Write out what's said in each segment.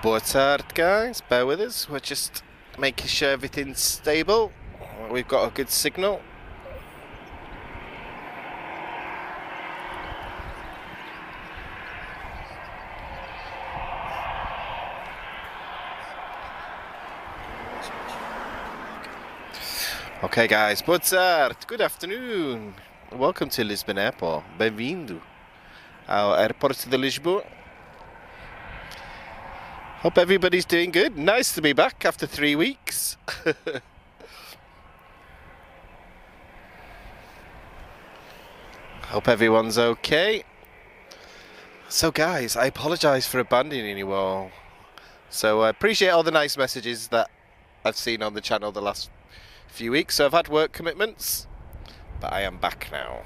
Boa tarde, guys. Bear with us. We're just making sure everything's stable. We've got a good signal. Okay, guys. Boa tarde. Good afternoon. Welcome to Lisbon Airport. Bem-vindo ao Aeroporto de Lisboa. Hope everybody's doing good. Nice to be back after 3 weeks. Hope everyone's okay. So guys, I apologise for abandoning you all. So I appreciate all the nice messages that I've seen on the channel the last few weeks. So I've had work commitments, but I am back now.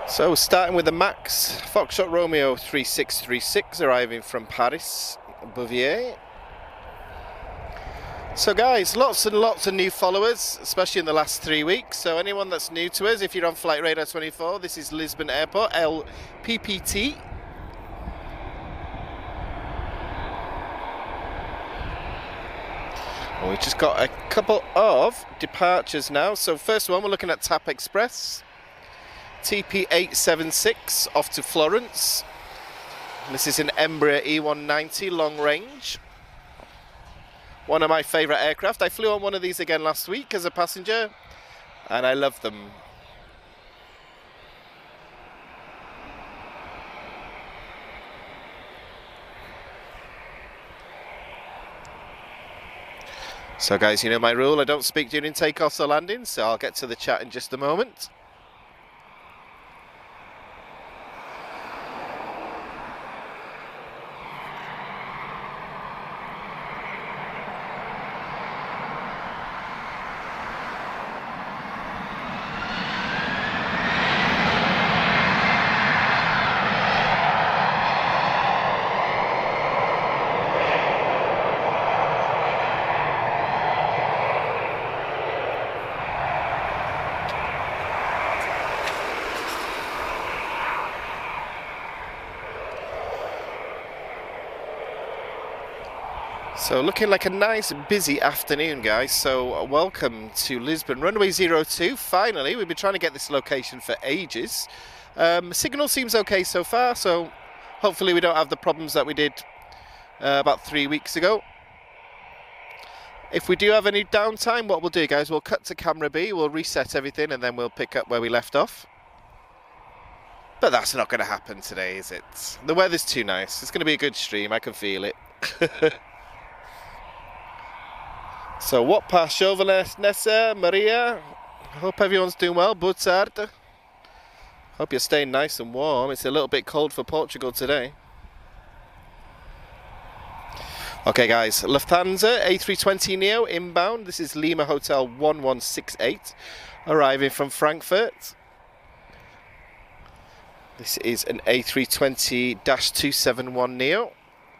So starting with the Max, Foxtrot Romeo 3636 arriving from Paris, Bouvier. So guys, lots and lots of new followers, especially in the last 3 weeks. So anyone that's new to us, if you're on Flight Radar 24, this is Lisbon Airport, LPPT. And we've just got a couple of departures now. So first one, we're looking at TAP Express. TP876 off to Florence. This is an Embraer E190 long range. One of my favourite aircraft. I flew on one of these again last week as a passenger and I love them. So guys, you know my rule, I don't speak during takeoffs or landings, so I'll get to the chat in just a moment. So looking like a nice busy afternoon, guys. So welcome to Lisbon runway 02. Finally, we've been trying to get this location for ages. Signal seems okay so far, so hopefully we don't have the problems that we did about 3 weeks ago. If we do have any downtime, what we'll do, guys, we'll cut to camera B, we'll reset everything, and then we'll pick up where we left off. But that's not going to happen today, is it? The weather's too nice. It's going to be a good stream, I can feel it. So what pass over Nessa, Maria? Hope everyone's doing well. Boa tarde. Hope you're staying nice and warm. It's a little bit cold for Portugal today. Okay guys, Lufthansa A320neo inbound. This is Lima Hotel 1168 arriving from Frankfurt. This is an A320-271neo.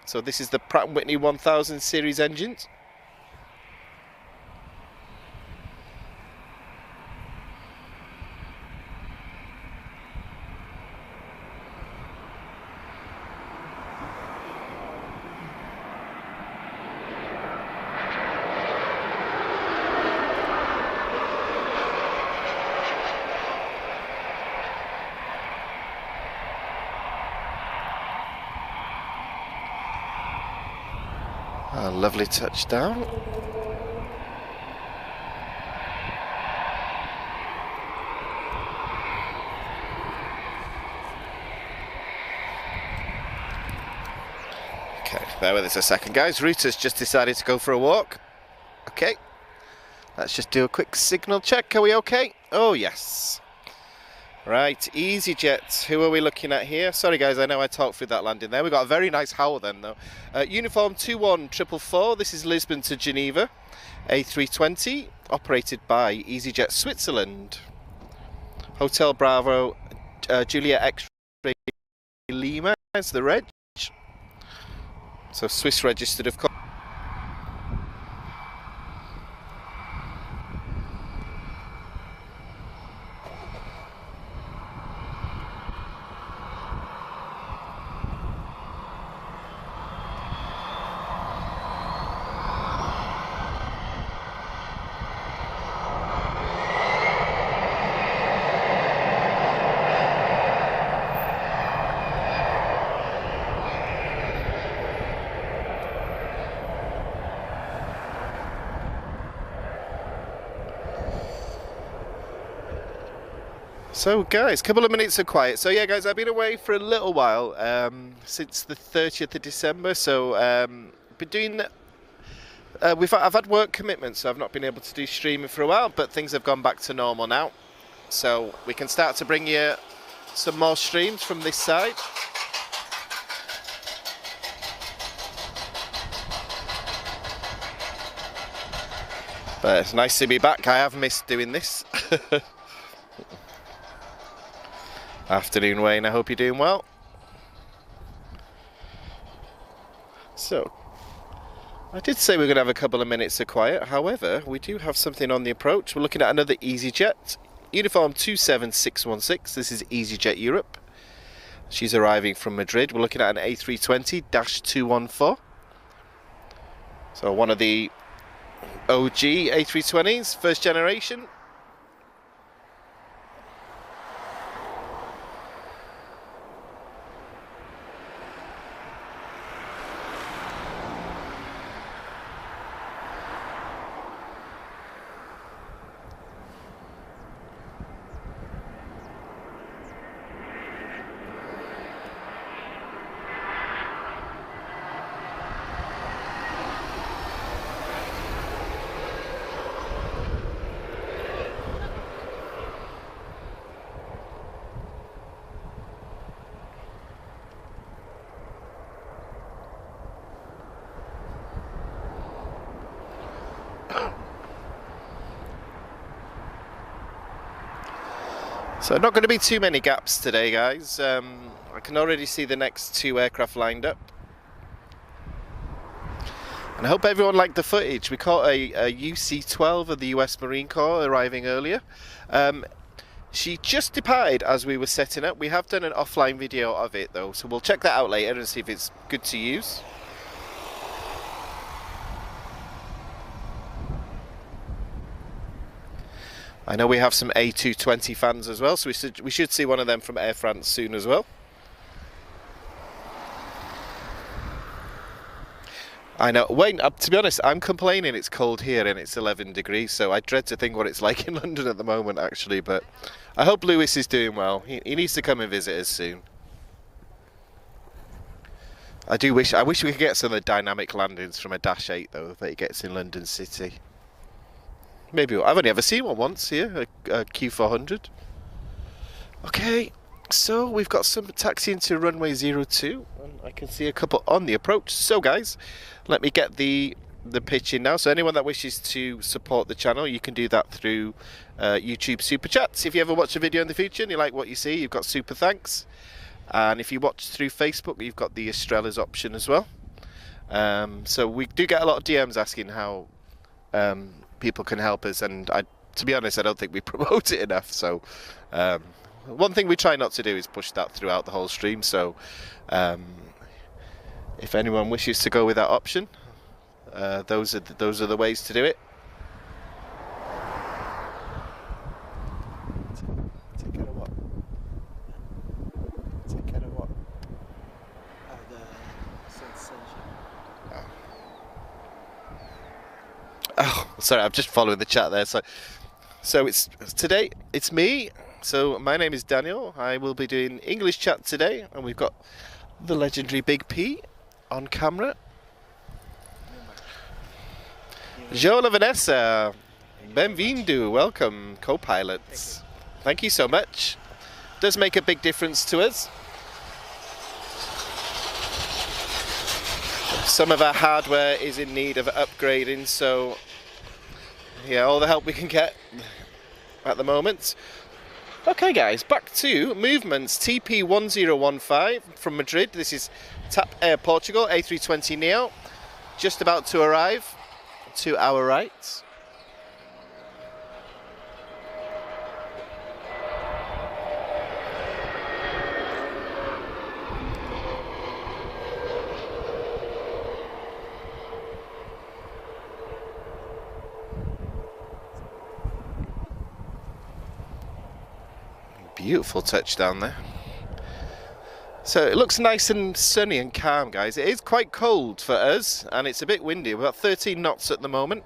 So this is the Pratt & Whitney 1000 series engines. A lovely touchdown. Okay, bear with us a second, guys. Router's just decided to go for a walk. Okay, let's just do a quick signal check. Are we okay? Oh, yes. Right, EasyJet, who are we looking at here? Sorry guys, I know I talked through that landing there. We got a very nice howl then though. Uniform 21444, this is Lisbon to Geneva. A320, operated by EasyJet Switzerland. Hotel Bravo, Juliet X-Ray Lima is the reg. So Swiss registered of course. So guys, a couple of minutes of quiet. So yeah guys, I've been away for a little while, since the 30th of December, so been doing, I've had work commitments, so I've not been able to do streaming for a while, but things have gone back to normal now. So we can start to bring you some more streams from this side. But it's nice to be back. I have missed doing this. Afternoon, Wayne. I hope you're doing well. So, I did say we're going to have a couple of minutes of quiet. However, we do have something on the approach. We're looking at another EasyJet. Uniform 27616. This is EasyJet Europe. She's arriving from Madrid. We're looking at an A320-214. So, one of the OG A320s, first generation. So not going to be too many gaps today, guys. I can already see the next two aircraft lined up. And I hope everyone liked the footage. We caught a UC-12 of the US Marine Corps arriving earlier. She just departed as we were setting up. We have done an offline video of it though, so we'll check that out later and see if it's good to use. I know we have some A220 fans as well, so we should see one of them from Air France soon as well. I know, Wayne, to be honest, I'm complaining it's cold here and it's 11 degrees, so I dread to think what it's like in London at the moment actually, but I hope Lewis is doing well. He needs to come and visit us soon. I wish we could get some of the dynamic landings from a Dash 8 though, that he gets in London City. Maybe, I've only ever seen one once here, a Q400. Okay, so we've got some taxiing to runway 02, and I can see a couple on the approach. So guys, let me get the pitch in now. So anyone that wishes to support the channel, you can do that through YouTube Super Chats. If you ever watch a video in the future and you like what you see, you've got Super Thanks. And if you watch through Facebook, you've got the Estrella's option as well. So we do get a lot of DMs asking how people can help us, and to be honest, I don't think we promote it enough. So one thing we try not to do is push that throughout the whole stream. So if anyone wishes to go with that option, those are the ways to do it. Take care of what? Take care of what? The sensation. Oh, sorry, I'm just following the chat there. So today it's me. So my name is Daniel. I will be doing English chat today, and we've got the legendary Big P on camera. Jola Vanessa, benvindo, welcome, co-pilots. Thank you so much. Does make a big difference to us. Some of our hardware is in need of upgrading, so yeah, all the help we can get at the moment. Okay guys, back to movements. TP1015 from Madrid. This is TAP Air Portugal, A320neo, just about to arrive to our right. Beautiful touchdown there. So it looks nice and sunny and calm, guys. It is quite cold for us, and it's a bit windy. We're about 13 knots at the moment,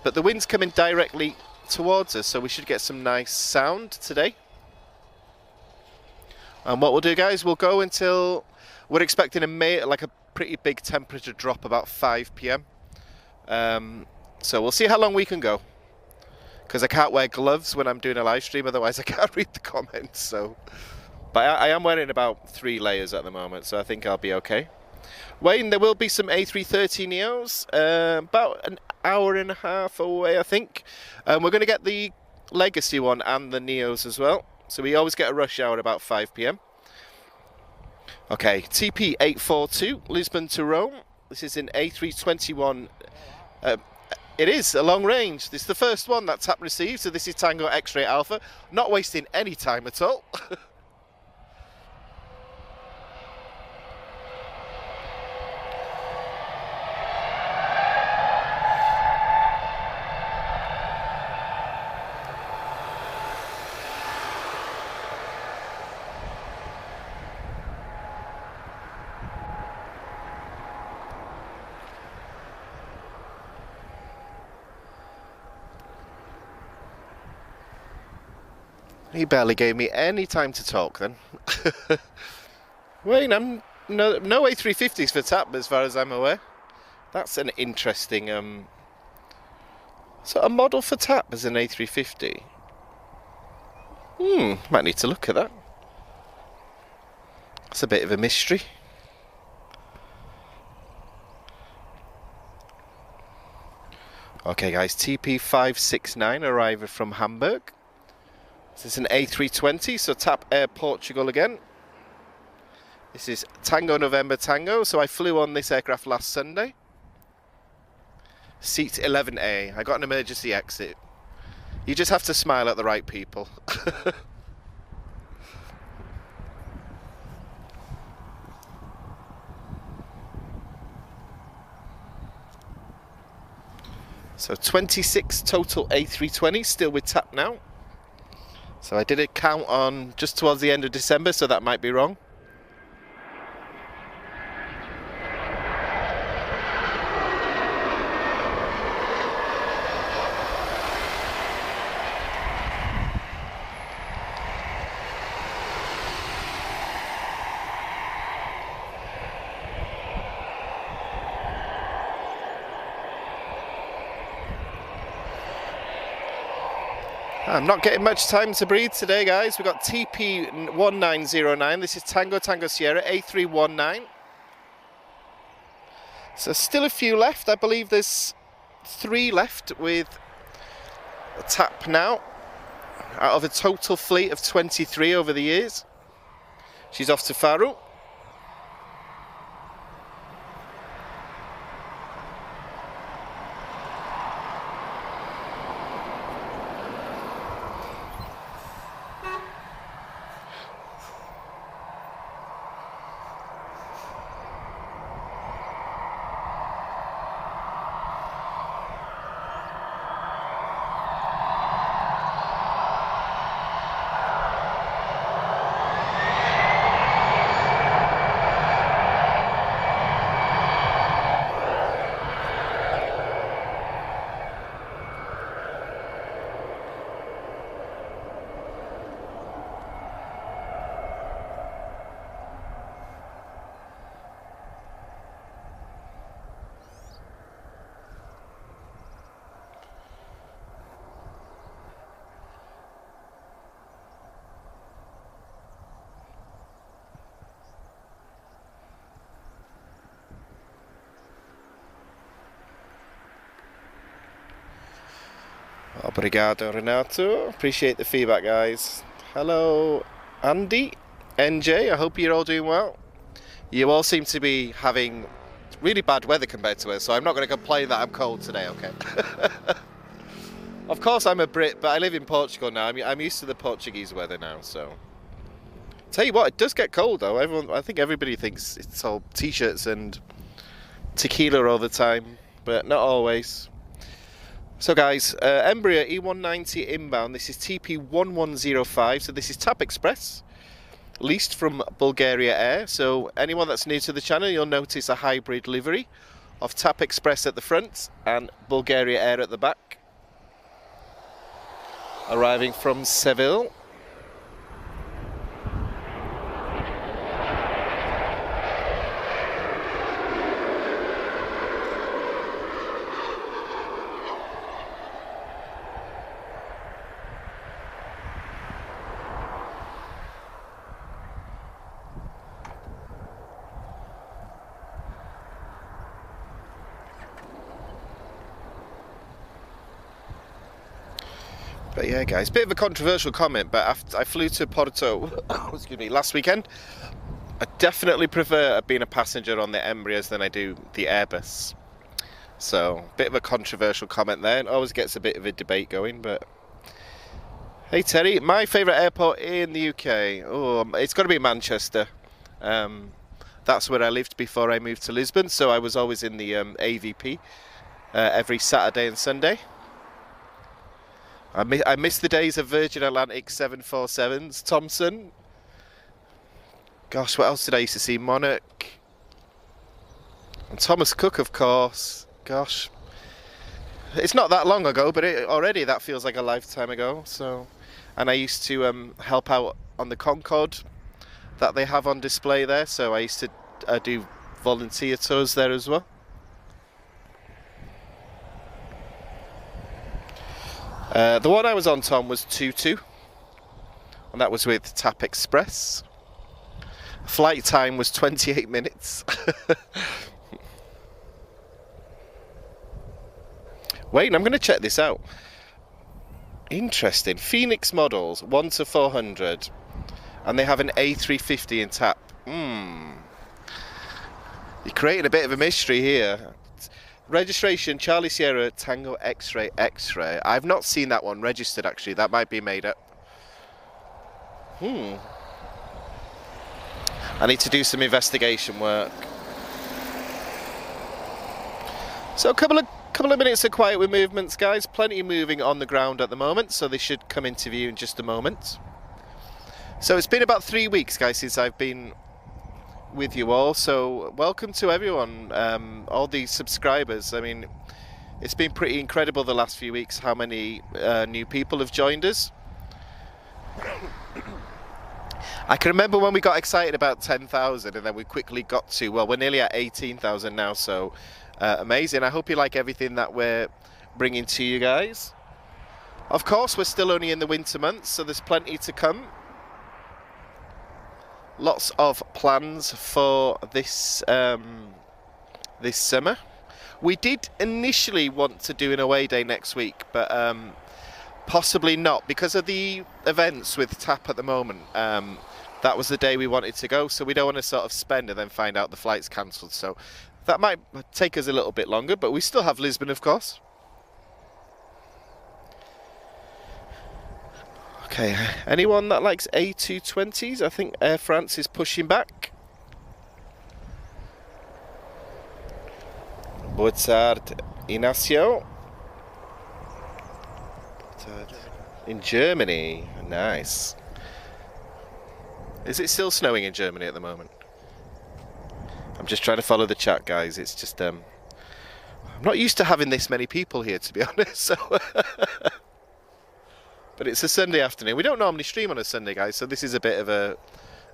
but the wind's coming directly towards us, so we should get some nice sound today. And what we'll do, guys, we'll go until we're expecting a pretty big temperature drop about 5 p.m. So we'll see how long we can go, because I can't wear gloves when I'm doing a live stream, otherwise I can't read the comments. So, but I am wearing about 3 layers at the moment, so I think I'll be okay. Wayne, there will be some A330 Neos, about an hour and a half away, I think. We're going to get the Legacy one and the Neos as well. So we always get a rush hour about 5 p.m. Okay, TP 842, Lisbon to Rome. This is an A321. It is a long range. This is the first one that TAP received, so this is Tango X-Ray Alpha. Not wasting any time at all. He barely gave me any time to talk then. Wayne, no A350s for TAP as far as I'm aware. That's an interesting so a model for TAP as an A350. Might need to look at that. It's a bit of a mystery. Okay guys, TP569 arriving from Hamburg. This is an A320, so TAP Air Portugal again. This is Tango November Tango, so I flew on this aircraft last Sunday. Seat 11A. I got an emergency exit. You just have to smile at the right people. So 26 total A320, still with TAP now. So I did a count on just towards the end of December, so that might be wrong. I'm not getting much time to breathe today, guys. We've got TP1909. This is Tango Tango Sierra A319. So still a few left. I believe there's 3 left with TAP now, out of a total fleet of 23 over the years. She's off to Faru. Obrigado, Renato. Appreciate the feedback, guys. Hello, Andy, NJ. I hope you're all doing well. You all seem to be having really bad weather compared to us, so I'm not going to complain that I'm cold today, okay? Of course, I'm a Brit, but I live in Portugal now. I'm used to the Portuguese weather now, so. Tell you what, it does get cold, though. I think everybody thinks it's all t-shirts and tequila all the time, but not always. So guys, Embraer E190 inbound, this is TP1105, so this is TAP Express, leased from Bulgaria Air. So anyone that's new to the channel, you'll notice a hybrid livery of TAP Express at the front and Bulgaria Air at the back. Arriving from Seville. But yeah, guys, bit of a controversial comment, but after I flew to Porto, excuse me, last weekend, I definitely prefer being a passenger on the Embraers than I do the Airbus. So, bit of a controversial comment there, and always gets a bit of a debate going, but... Hey Terry, my favourite airport in the UK, oh, it's got to be Manchester. That's where I lived before I moved to Lisbon, so I was always in the AVP every Saturday and Sunday. I miss the days of Virgin Atlantic 747s, Thomson. Gosh, what else did I used to see? Monarch. And Thomas Cook, of course. Gosh. It's not that long ago, but already that feels like a lifetime ago. So, and I used to help out on the Concorde that they have on display there. So I used to do volunteer tours there as well. The one I was on, Tom, was 22, and that was with TAP Express. Flight time was 28 minutes. Wait, I'm going to check this out. Interesting. Phoenix models, 1 to 400, and they have an A350 in TAP. You're creating a bit of a mystery here. Registration, Charlie Sierra, Tango X-Ray, X-Ray. I've not seen that one registered, actually. That might be made up. I need to do some investigation work. So a couple of minutes of quiet with movements, guys. Plenty moving on the ground at the moment, so they should come into view in just a moment. So it's been about 3 weeks, guys, since I've been with you all, so welcome to everyone, all these subscribers. I mean, it's been pretty incredible the last few weeks how many new people have joined us. I can remember when we got excited about 10,000 and then we quickly got to, well, we're nearly at 18,000 now, so amazing. I hope you like everything that we're bringing to you guys. Of course, we're still only in the winter months, so there's plenty to come. Lots of plans for this this summer. We did initially want to do an away day next week, but possibly not because of the events with TAP at the moment. That was the day we wanted to go, so we don't want to sort of spend and then find out the flight's cancelled. So that might take us a little bit longer, but we still have Lisbon, of course. Okay, anyone that likes A220s? I think Air France is pushing back. Boa tarde, Inácio. In Germany, nice. Is it still snowing in Germany at the moment? I'm just trying to follow the chat, guys. It's just, I'm not used to having this many people here, to be honest, so... But it's a Sunday afternoon. We don't normally stream on a Sunday, guys, so this is a bit of a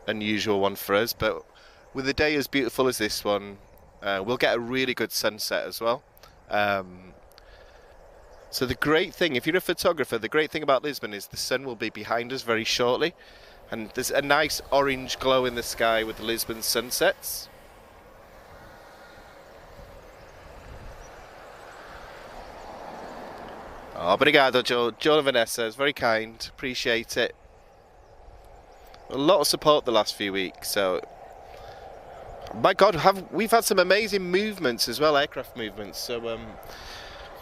unusual one for us. But with a day as beautiful as this one, we'll get a really good sunset as well. So the great thing, if you're a photographer, the great thing about Lisbon is the sun will be behind us very shortly. And there's a nice orange glow in the sky with the Lisbon sunsets. Oh, obrigado, Joe and Vanessa. It's very kind. Appreciate it. A lot of support the last few weeks. So, my God, we've had some amazing movements as well, aircraft movements. So,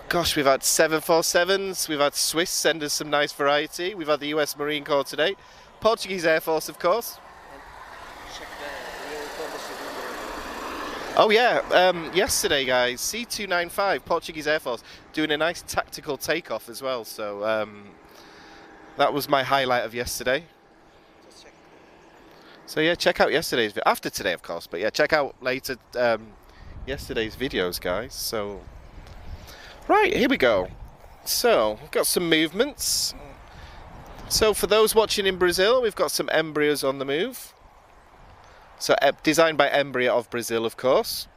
gosh, we've had 747s. We've had Swiss send us some nice variety. We've had the US Marine Corps today. Portuguese Air Force, of course. Oh yeah, yesterday, guys, C295, Portuguese Air Force, doing a nice tactical takeoff as well, so that was my highlight of yesterday. So yeah, check out yesterday's video, after today of course, but yeah, check out later yesterday's videos, guys. So, right, here we go. So, we've got some movements. So for those watching in Brazil, we've got some Embraers on the move. So designed by Embraer of Brazil, of course.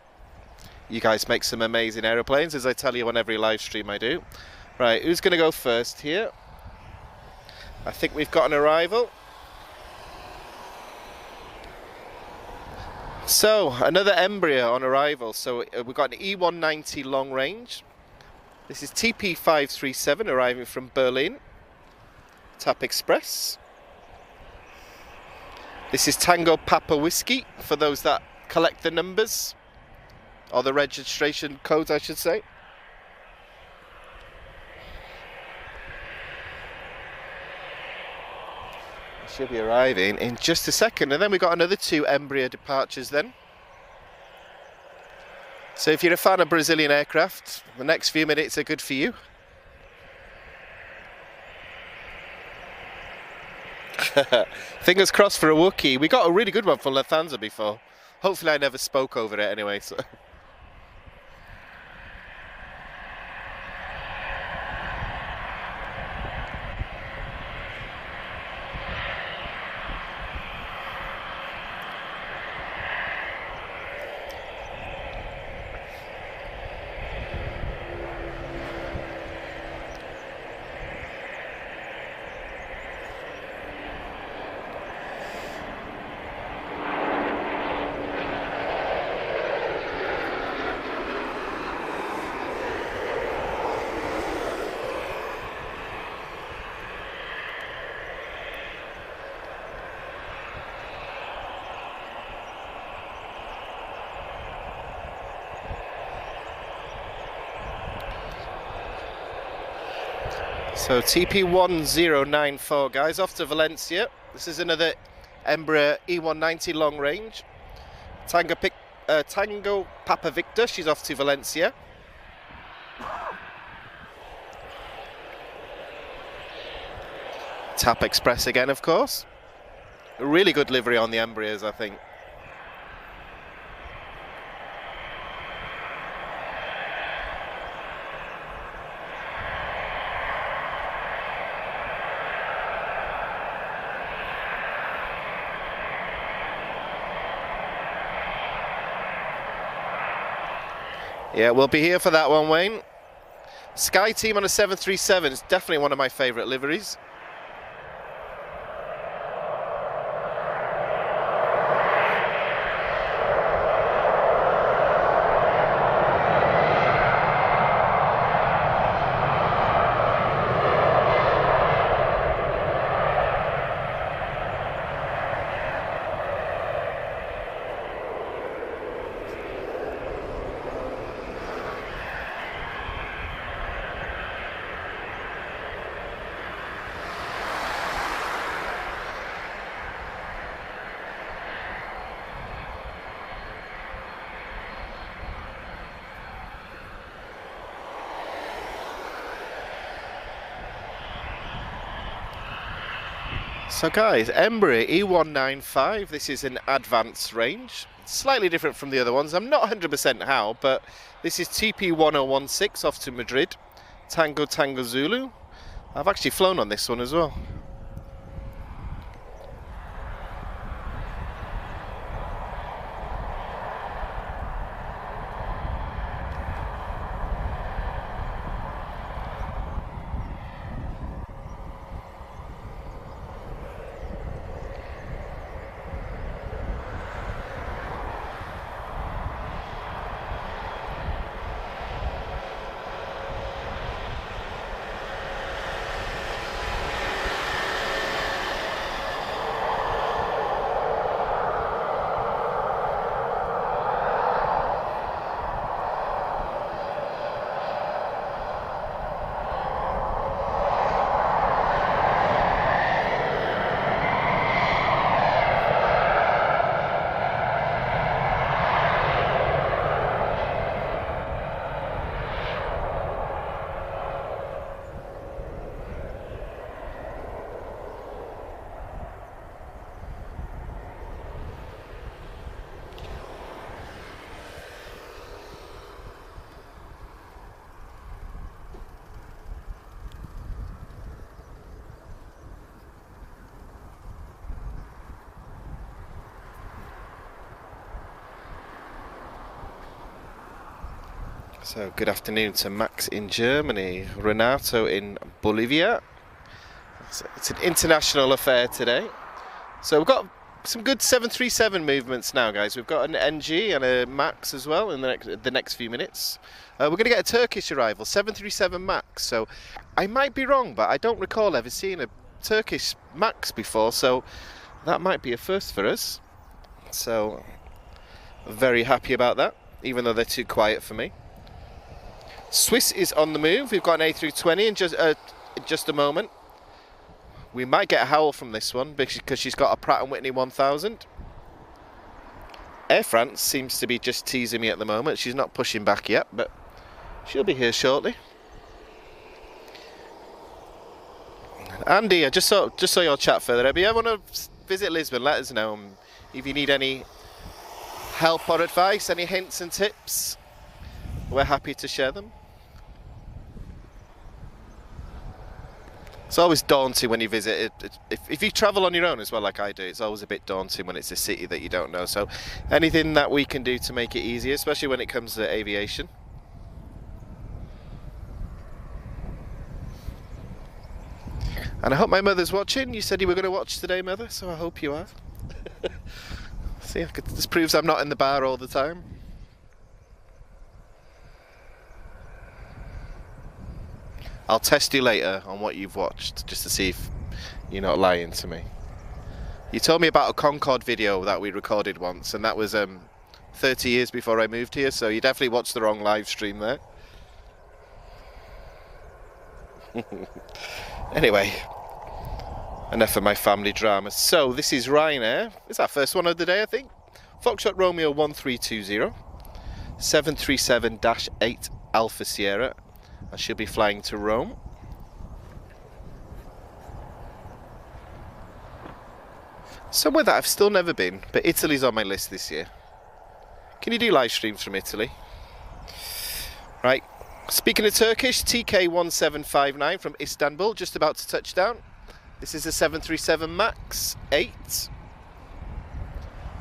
You guys make some amazing aeroplanes, as I tell you on every live stream I do. Right, who's going to go first here? I think we've got an arrival. So, another Embraer on arrival. So we've got an E190 long range. This is TP537 arriving from Berlin. Tap Express. This is Tango Papa Whiskey, for those that collect the numbers, or the registration codes I should say. Should be arriving in just a second, and then we've got another 2 Embraer departures then. So if you're a fan of Brazilian aircraft, the next few minutes are good for you. Fingers crossed for a Wookiee. We got a really good one from Lufthansa before. Hopefully I never spoke over it anyway. So. So TP1094 guys, off to Valencia. This is another Embraer E190 long range. Tango Papa Victor, she's off to Valencia. Tap Express again, of course. A really good livery on the Embraers, I think. Yeah, we'll be here for that one, Wayne. Sky Team on a 737 is definitely one of my favourite liveries. So guys, Embraer E195, this is an advanced range. Slightly different from the other ones. I'm not 100% how, but this is TP1016 off to Madrid. Tango Tango Zulu. I've actually flown on this one as well. So good afternoon to Max in Germany, Renato in Bolivia. It's an international affair today. So we've got some good 737 movements now, guys. We've got an NG and a Max as well in the next few minutes. We're going to get a Turkish arrival, 737 Max. So I might be wrong, but I don't recall ever seeing a Turkish Max before, so that might be a first for us. So very happy about that, even though they're too quiet for me. Swiss is on the move. We've got an A320 in just a moment. We might get a howl from this one because she's got a Pratt & Whitney 1000. Air France seems to be just teasing me at the moment. She's not pushing back yet, but she'll be here shortly. Andy, I just saw your chat further. If you ever want to visit Lisbon, let us know. If you need any help or advice, any hints and tips, we're happy to share them. It's always daunting when you visit it. If you travel on your own as well, like I do, it's always a bit daunting when it's a city that you don't know. So anything that we can do to make it easier, especially when it comes to aviation. And I hope my mother's watching. You said you were going to watch today, Mother, so I hope you are. See, this proves I'm not in the bar all the time. I'll test you later on what you've watched, just to see if you're not lying to me. You told me about a Concorde video that we recorded once, and that was 30 years before I moved here, so you definitely watched the wrong live stream there. Anyway, enough of my family drama. So this is Ryanair. It's our first one of the day, I think. Foxtrot Romeo 1320, 737-8 Alpha Sierra. I should be flying to Rome. Somewhere that I've still never been, but Italy's on my list this year. Can you do live streams from Italy? Right. Speaking of Turkish, TK1759 from Istanbul, just about to touch down. This is a 737 MAX 8.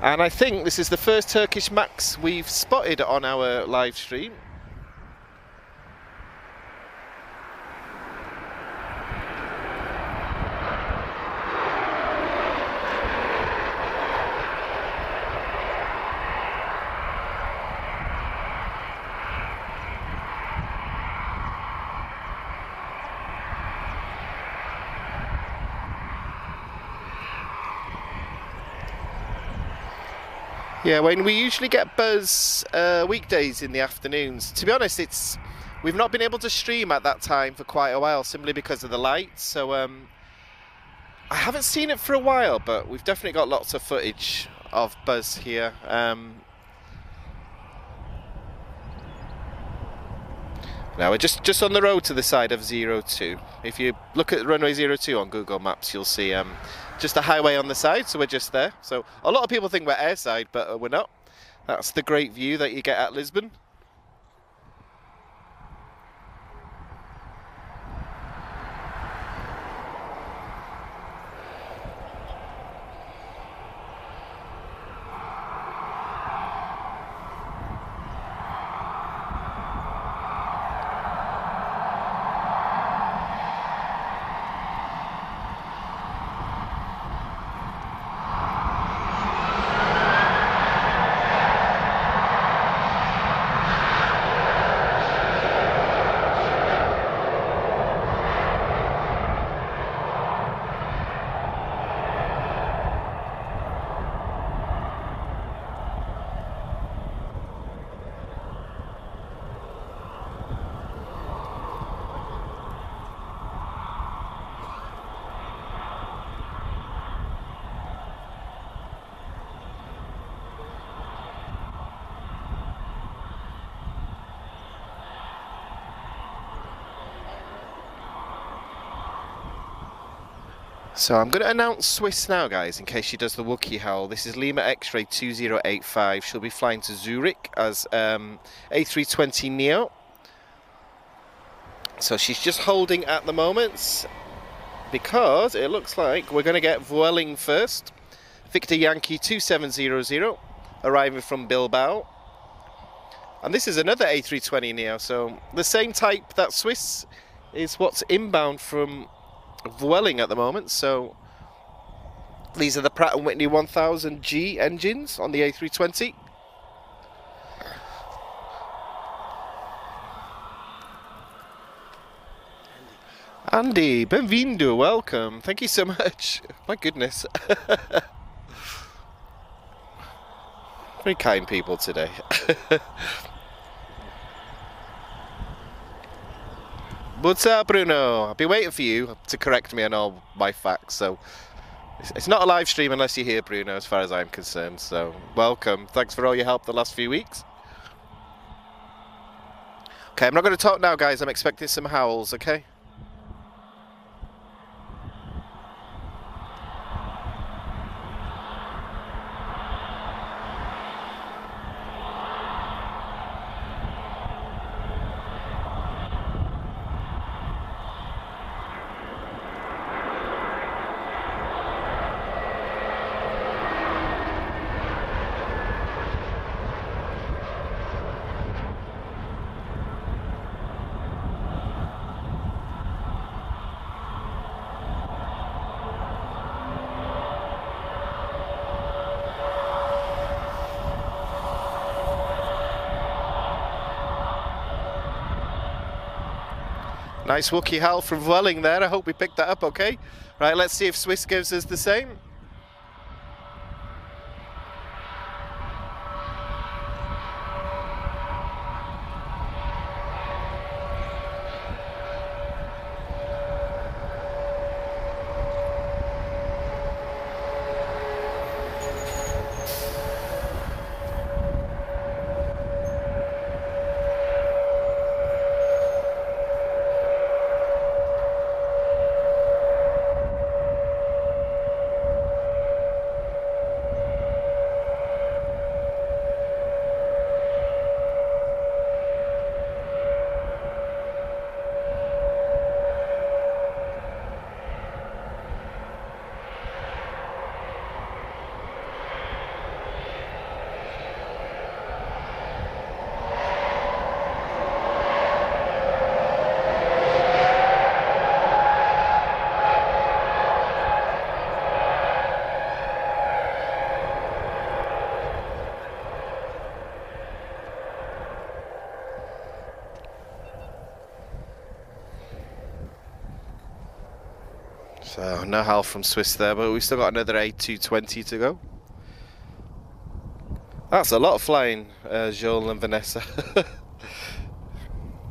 And I think this is the first Turkish MAX we've spotted on our live stream. Yeah, when we usually get buzz weekdays in the afternoons. To be honest, we've not been able to stream at that time for quite a while, simply because of the lights. So I haven't seen it for a while, but we've definitely got lots of footage of buzz here. Now we're just on the road to the side of 02. If you look at runway 02 on Google Maps, you'll see just a highway on the side, so we're just there. So a lot of people think we're airside, but we're not. That's the great view that you get at Lisbon. So I'm going to announce Swiss now, guys, in case she does the Wookiee howl. This is Lima X-Ray 2085. She'll be flying to Zurich as A320 Neo. So she's just holding at the moment because it looks like we're going to get Vueling first. Victor Yankee 2700 arriving from Bilbao. And this is another A320 Neo, so the same type that Swiss is what's inbound from Vueling at the moment. So these are the Pratt & Whitney 1000G engines on the A320. Andy, benvindo, welcome. Thank you so much. My goodness. Very kind people today. What's up, Bruno? I've been waiting for you to correct me on all my facts, so it's not a live stream unless you're here, Bruno, as far as I'm concerned, so welcome. Thanks for all your help the last few weeks. Okay, I'm not going to talk now, guys. I'm expecting some howls, okay? Nice Wookiee howl from Welling there. I hope we picked that up okay. Right, let's see if Swiss gives us the same. So no howl from Swiss there, but we've still got another A220 to go. That's a lot of flying, Joel and Vanessa.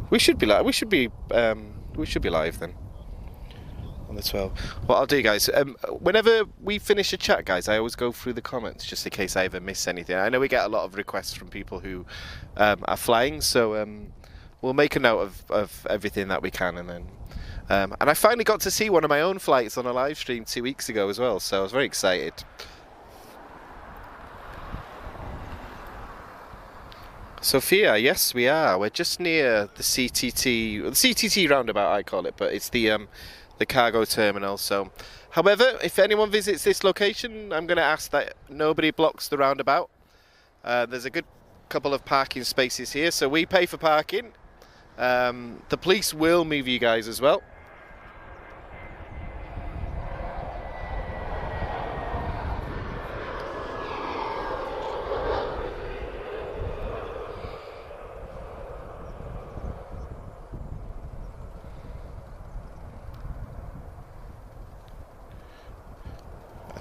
we should be live then on the 12. What I'll do, guys, whenever we finish a chat, guys, I always go through the comments just in case I ever miss anything. I know we get a lot of requests from people who are flying, so we'll make a note of everything that we can, and then. And I finally got to see one of my own flights on a live stream 2 weeks ago as well, so I was very excited. Sophia, yes we are. We're just near the CTT roundabout I call it, but it's the cargo terminal. So, however, if anyone visits this location, I'm going to ask that nobody blocks the roundabout. There's a good couple of parking spaces here, so we pay for parking. The police will move you guys as well.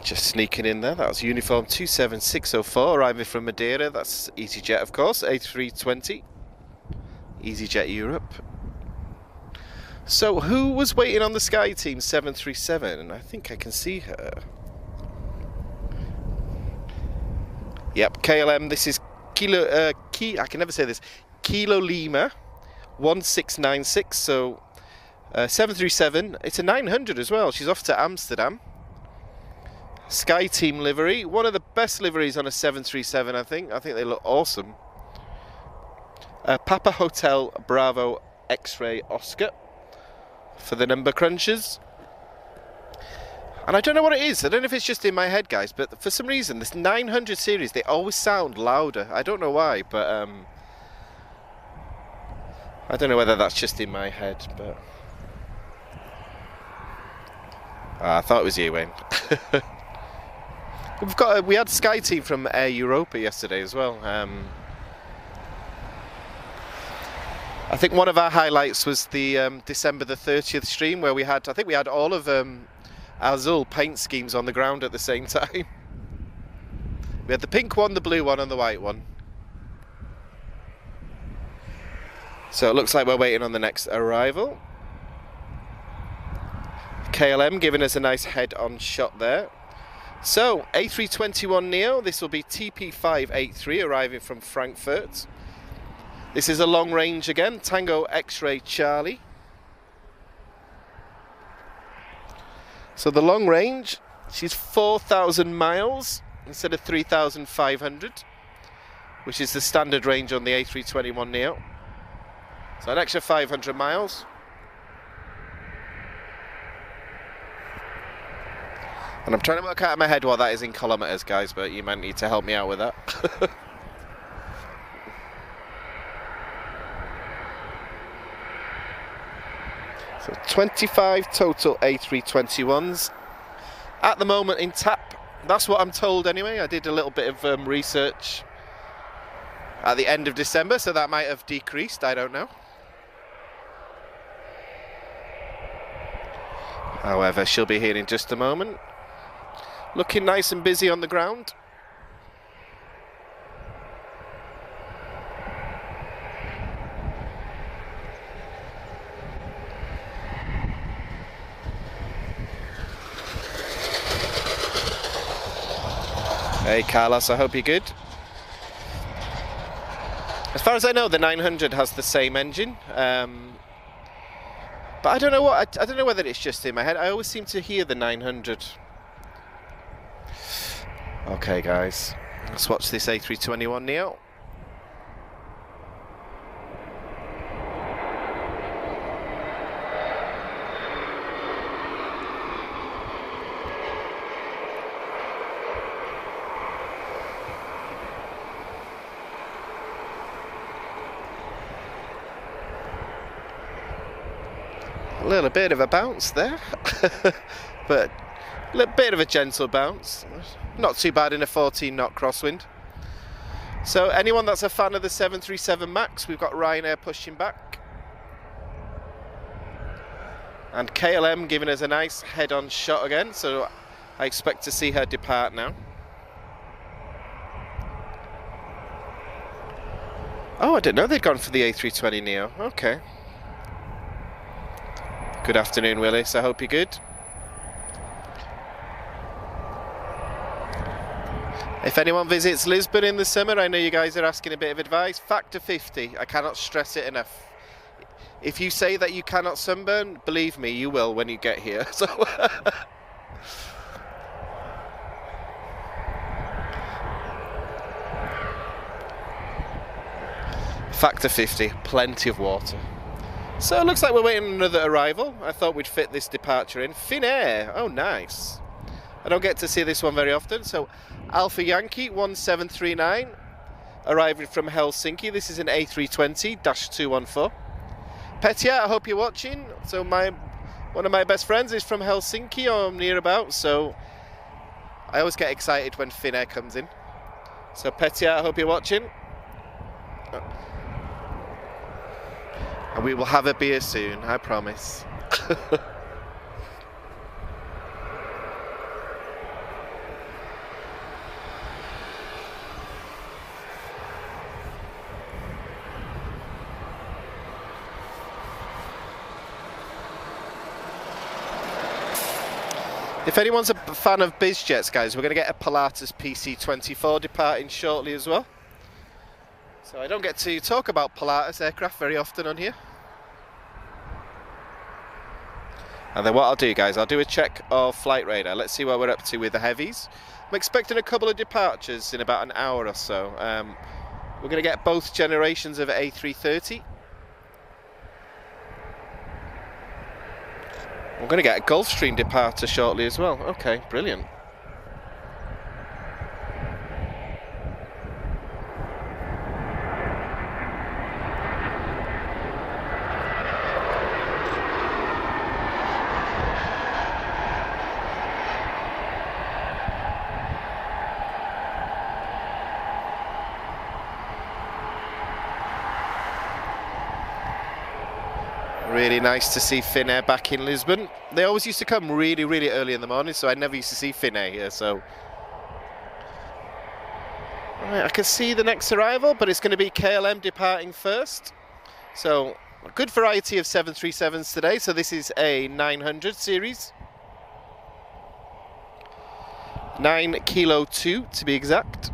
Just sneaking in there, that was uniform 27604 arriving from Madeira. That's EasyJet, of course, A320, EasyJet Europe. So who was waiting on the Sky Team 737? I think I can see her. Yep, KLM, this is I can never say this, Kilo Lima 1696, so 737, it's a 900 as well. She's off to Amsterdam. Sky Team livery, one of the best liveries on a 737, I think. I think they look awesome. Papa Hotel Bravo X-Ray Oscar for the number crunchers. And I don't know what it is. I don't know if it's just in my head, guys, but for some reason, this 900 series, they always sound louder. I don't know why, but I don't know whether that's just in my head, but I thought it was you, Wayne. We had Sky Team from Air Europa yesterday as well. I think one of our highlights was the December the 30th stream where we had, I think we had all of our Zul paint schemes on the ground at the same time. We had the pink one, the blue one and the white one. So it looks like we're waiting on the next arrival. KLM giving us a nice head-on shot there. So, A321neo, this will be TP583 arriving from Frankfurt. This is a long range again, Tango X-Ray Charlie. So the long range, she's 4,000 miles instead of 3,500, which is the standard range on the A321neo. So an extra 500 miles. And I'm trying to work out in my head what that is in kilometres, guys, but you might need to help me out with that. So 25 total A321s at the moment in tap. That's what I'm told anyway. I did a little bit of research at the end of December, so that might have decreased, I don't know. However, she'll be here in just a moment. Looking nice and busy on the ground. Hey Carlos, I hope you're good. As far as I know, the 900 has the same engine, but I don't know what. I don't know whether it's just in my head. I always seem to hear the 900. Okay, guys, let's watch this A321neo. A little bit of a bounce there, but a little bit of a gentle bounce. Not too bad in a 14-knot crosswind. So anyone that's a fan of the 737 MAX, we've got Ryanair pushing back. And KLM giving us a nice head-on shot again, so I expect to see her depart now. Oh, I didn't know they'd gone for the A320neo. Okay. Good afternoon, Willis. I hope you're good. If anyone visits Lisbon in the summer, I know you guys are asking a bit of advice. Factor 50. I cannot stress it enough. If you say that you cannot sunburn, believe me, you will when you get here. So Factor 50. Plenty of water. So it looks like we're waiting on another arrival. I thought we'd fit this departure in. Finnair. Oh, nice. I don't get to see this one very often. So Alpha Yankee 1739 arriving from Helsinki. This is an A320-214. Petya, I hope you're watching. So one of my best friends is from Helsinki or near about. So I always get excited when Finnair comes in. So Petya, I hope you're watching. And we will have a beer soon, I promise. If anyone's a fan of BizJets, guys, we're going to get a Pilatus PC-24 departing shortly as well. So I don't get to talk about Pilatus aircraft very often on here. And then what I'll do, guys, I'll do a check of flight radar. Let's see what we're up to with the heavies. I'm expecting a couple of departures in about an hour or so. We're going to get both generations of A330. We're going to get a Gulfstream departure shortly as well. Okay, brilliant. Really nice to see Finnair back in Lisbon. They always used to come really, really early in the morning, so I never used to see Finnair here, so... Right, I can see the next arrival, but it's going to be KLM departing first. So, a good variety of 737s today, so this is a 900 series. 9 Kilo 2 to be exact.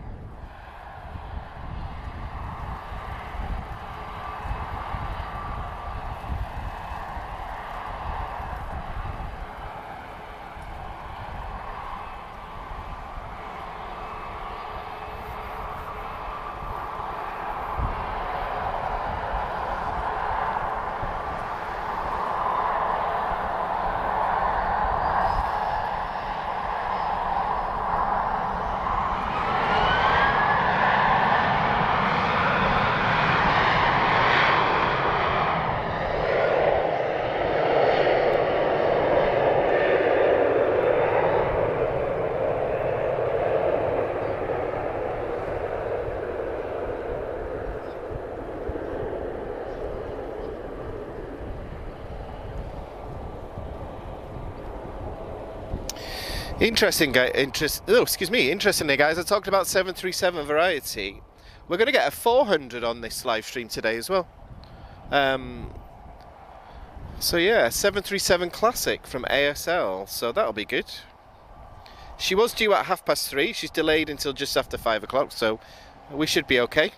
Interestingly, guys, I talked about 737 variety. We're going to get a 400 on this live stream today as well. So yeah, 737 Classic from ASL, so that'll be good. She was due at 3:30. She's delayed until just after 5 o'clock, so we should be okay.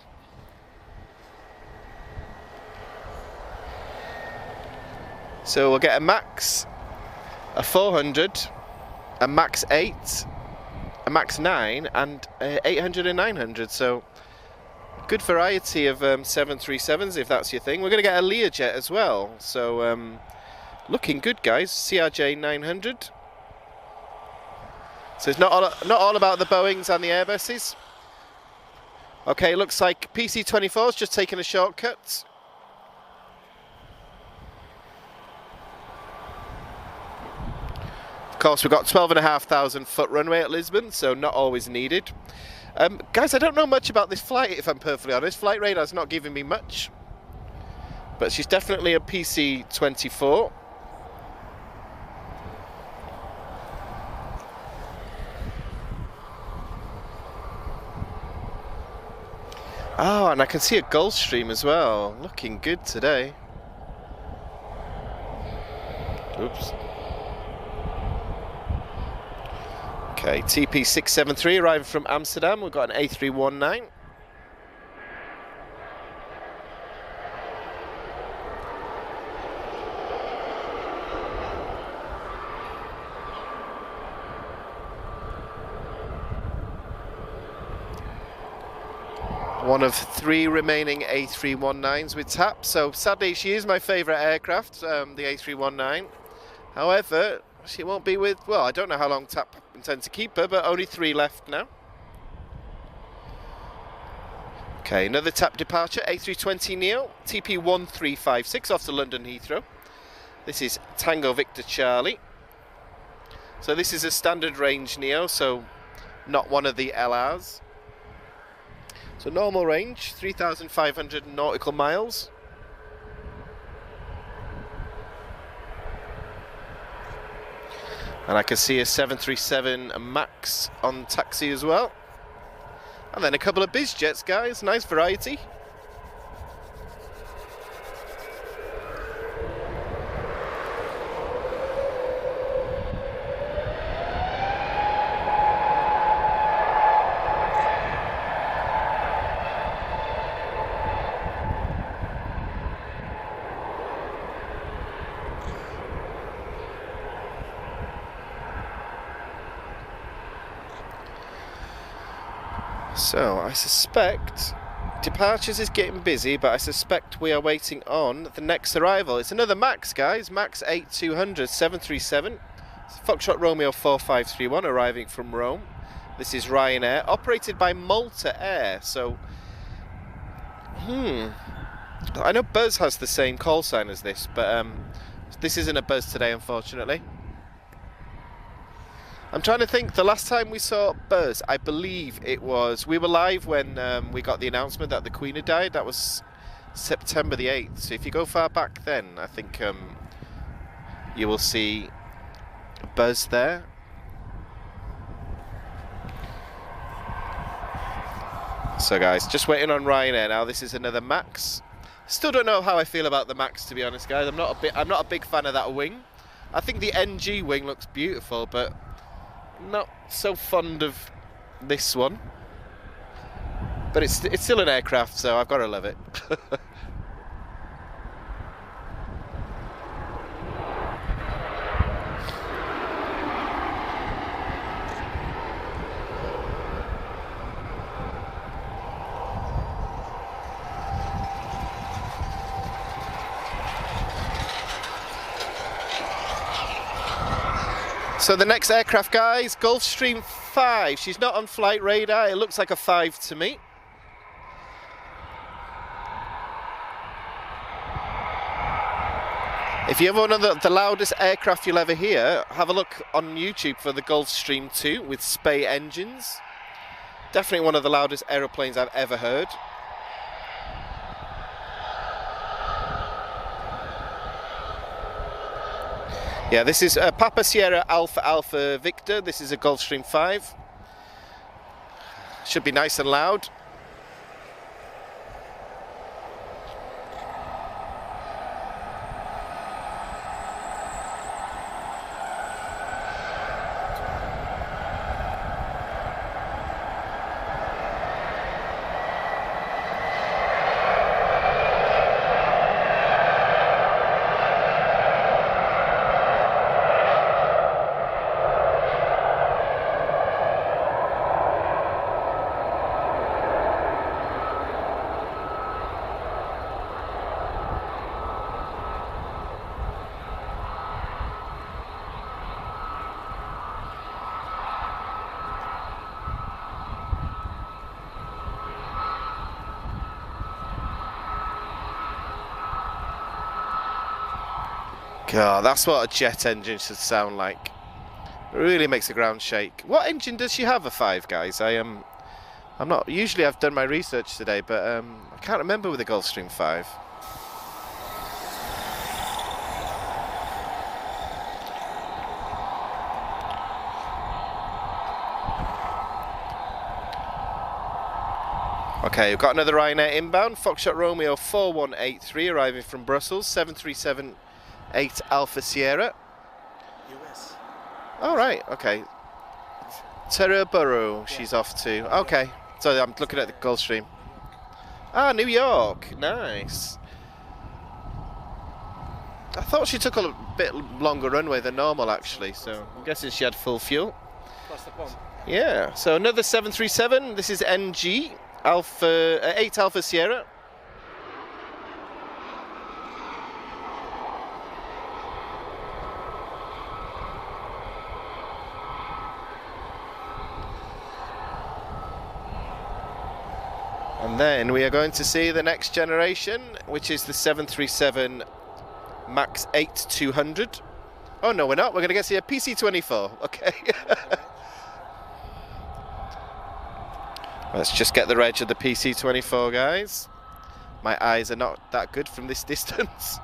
So we'll get a Max, a 400, a Max 8, a Max 9, and 800 and 900. So good variety of 737s if that's your thing. We're going to get a Learjet as well. So looking good, guys. CRJ 900. So it's not all about the Boeings and the Airbuses. Okay, looks like PC-24's just taken a shortcut. Of course, we've got 12,500 foot runway at Lisbon, so not always needed. Guys, I don't know much about this flight, if I'm perfectly honest. Flight radar's not giving me much. But she's definitely a PC-24. Oh, and I can see a Gulfstream as well. Looking good today. Oops. Okay, TP673 arriving from Amsterdam. We've got an A319. One of 3 remaining A319s with TAP. So sadly, she is my favourite aircraft, the A319. However, she won't be with, well, I don't know how long TAP intends to keep her, but only 3 left now. Okay, another TAP departure, A320neo, TP1356 off to London Heathrow. This is Tango Victor Charlie. So this is a standard range neo, so not one of the LRs. So normal range, 3,500 nautical miles. And I can see a 737 Max on taxi as well. And then a couple of biz jets, guys. Nice variety. So, I suspect departures is getting busy, but I suspect we are waiting on the next arrival. It's another Max, guys. Max 8200 737. Foxtrot Romeo 4531 arriving from Rome. This is Ryanair, operated by Malta Air. So, I know Buzz has the same call sign as this, but this isn't a Buzz today, unfortunately. I'm trying to think, the last time we saw Buzz, I believe it was, we were live when we got the announcement that the Queen had died. That was September the 8th. So if you go far back then, I think you will see a buzz there. So guys, just waiting on Ryanair now. This is another Max. Still don't know how I feel about the Max, to be honest, guys. I'm not a big fan of that wing. I think the NG wing looks beautiful, but not so fond of this one. But it's still an aircraft, so I've got to love it. So the next aircraft, guys, Gulfstream 5. She's not on flight radar. It looks like a 5 to me. If you ever want to know the loudest aircraft you'll ever hear, have a look on YouTube for the Gulfstream 2 with Spey engines. Definitely one of the loudest aeroplanes I've ever heard. Yeah, this is Papa Sierra Alpha Alpha Victor. This is a Gulfstream 5. Should be nice and loud. God, that's what a jet engine should sound like. It really makes the ground shake. What engine does she have, a 5, guys? I'm not. Usually, I've done my research today, but I can't remember with the Gulfstream 5. Okay, we've got another Ryanair inbound. Foxtrot Romeo 4183 arriving from Brussels. 737. 8 Alpha Sierra. US. Oh, right, okay. Teterboro, she's off to. Okay, so I'm looking at the Gulfstream. Ah, New York, nice. I thought she took a bit longer runway than normal, actually, so I'm guessing she had full fuel. Plus the bomb. Yeah, so another 737. This is NG, Alpha 8 Alpha Sierra. And then we are going to see the next generation, which is the 737 MAX 8-200. Oh no, we're not. We're going to get to see a PC-24. Okay. Let's just get the reg of the PC-24, guys. My eyes are not that good from this distance.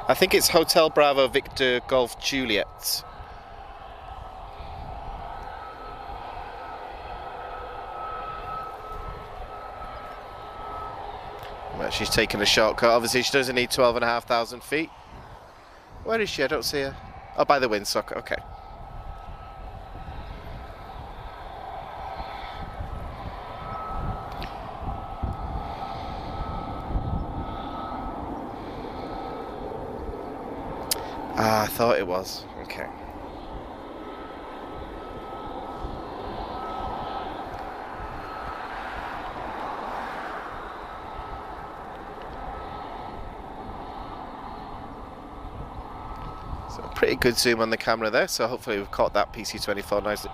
I think it's Hotel Bravo Victor Golf Juliet. Well, she's taking a shortcut. Obviously, she doesn't need 12,500 feet. Where is she? I don't see her. Oh, by the windsock. Okay. Ah, I thought it was. Okay. So pretty good zoom on the camera there, so hopefully we've caught that PC-24 nicely.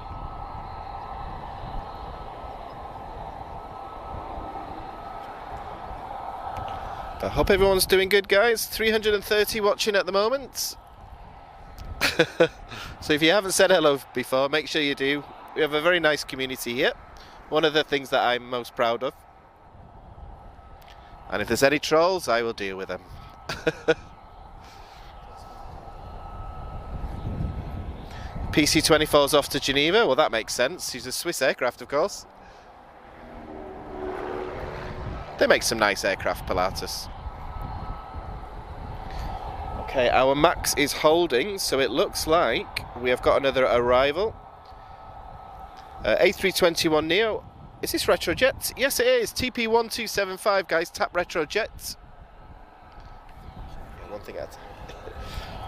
I hope everyone's doing good, guys. 330 watching at the moment. So if you haven't said hello before, make sure you do. We have a very nice community here. One of the things that I'm most proud of. And if there's any trolls, I will deal with them. PC-24's off to Geneva. Well, that makes sense. He's a Swiss aircraft, of course. They make some nice aircraft, Pilatus. Okay, our max is holding, so it looks like we have got another arrival. A321neo. Is this Retrojet? Yes, it is. TP1275, guys. Tap Retrojet. One thing at a time.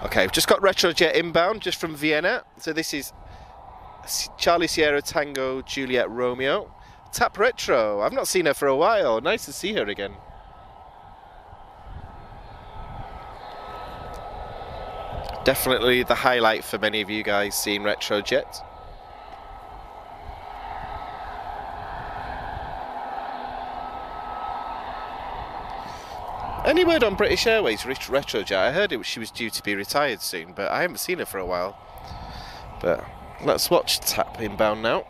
Okay, we've just got Retrojet inbound, just from Vienna. So this is Charlie Sierra Tango Juliet Romeo. Tap Retro. I've not seen her for a while. Nice to see her again. Definitely the highlight for many of you guys seeing Retrojet. Any word on British Airways Retrojet? I heard she was due to be retired soon, but I haven't seen her for a while. But let's watch Tap inbound now.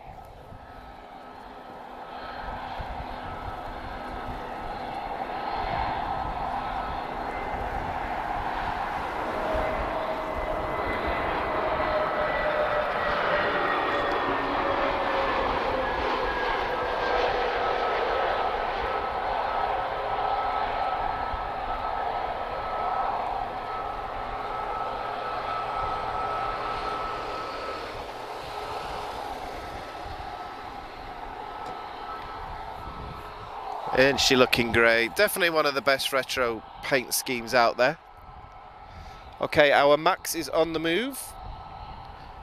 Isn't she looking great? Definitely one of the best retro paint schemes out there. Okay, our Max is on the move.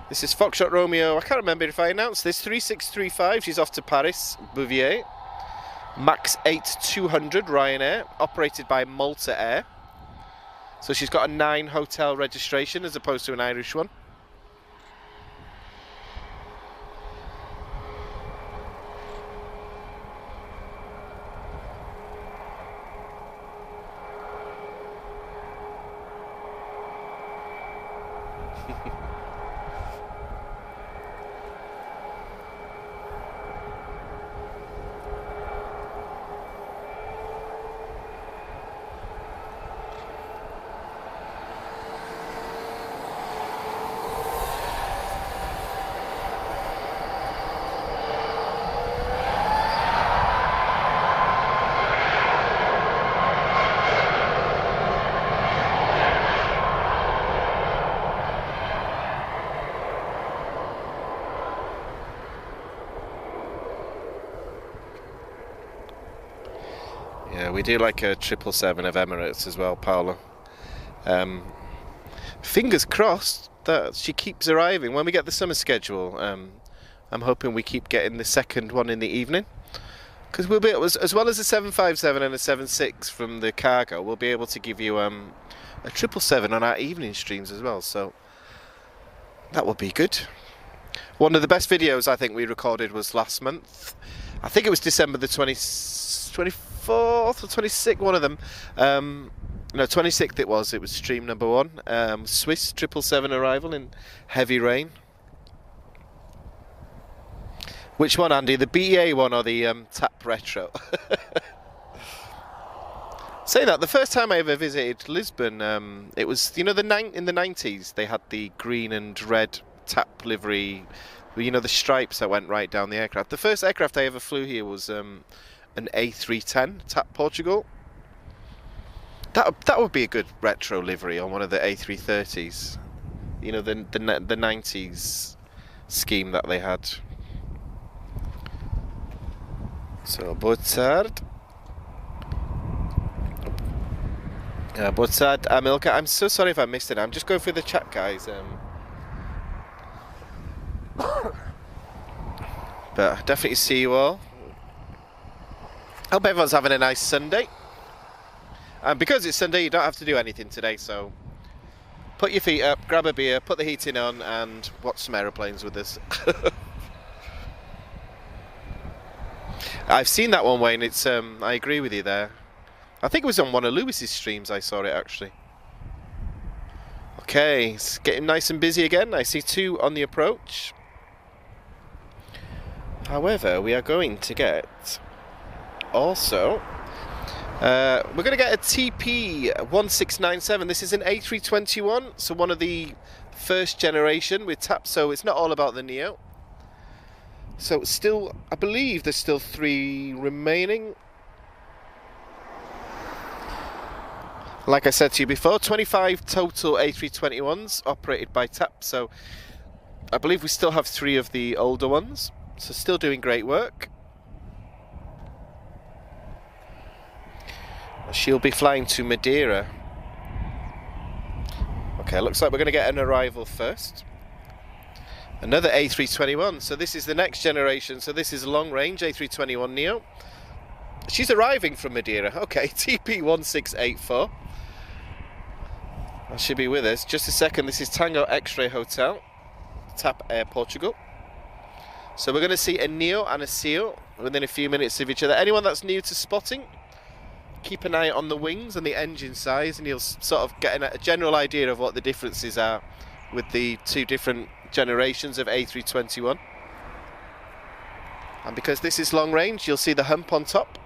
This is Foxtrot Romeo. I can't remember if I announced this. 3635. She's off to Paris, Bouvier. Max 8200 Ryanair, operated by Malta Air. So she's got a 9 hotel registration as opposed to an Irish one. Yeah, we do like a 777 of Emirates as well, Paula. Fingers crossed that she keeps arriving. When we get the summer schedule, I'm hoping we keep getting the second one in the evening. Because we'll be, as well as a 757 and a 76 from the cargo, we'll be able to give you a 777 on our evening streams as well. So that will be good. One of the best videos I think we recorded was last month. I think it was December the 24th or 26th, one of them. No, 26th it was stream number 1. Swiss 777 arrival in heavy rain. Which one, Andy? The BEA one or the Tap Retro? Saying that, the first time I ever visited Lisbon, it was, you know, in the 90s they had the green and red Tap livery, you know, the stripes that went right down the aircraft. The first aircraft I ever flew here was an A310 Tap Portugal. That would be a good retro livery on one of the A330s. You know, the 90s scheme that they had. So, boa tarde. Boa tarde, Amilcar. I'm so sorry if I missed it. I'm just going through the chat, guys. But definitely see you all. Hope everyone's having a nice Sunday. And because it's Sunday, you don't have to do anything today, so put your feet up, grab a beer, put the heating on, and watch some aeroplanes with us. I've seen that one, Wayne. It's I agree with you there. I think it was on one of Lewis's streams I saw it, actually. Okay, it's getting nice and busy again. I see 2 on the approach. However, we are going to get also, we're going to get a TP1697. This is an A321, so one of the first generation with TAP, so it's not all about the Neo. So still, I believe there's still 3 remaining. Like I said to you before, 25 total A321s operated by TAP, so I believe we still have 3 of the older ones, so still doing great work. She'll be flying to Madeira. Okay, looks like we're going to get an arrival first. Another A321, so this is the next generation, so this is long range A321 Neo. She's arriving from Madeira. Okay, TP1684. That should be with us. Just a second, this is Tango X-Ray Hotel, TAP Air Portugal. So we're going to see a Neo and a Seal within a few minutes of each other. Anyone that's new to spotting, keep an eye on the wings and the engine size, and you'll sort of get a general idea of what the differences are with the 2 different generations of A321. And because this is long range, you'll see the hump on top.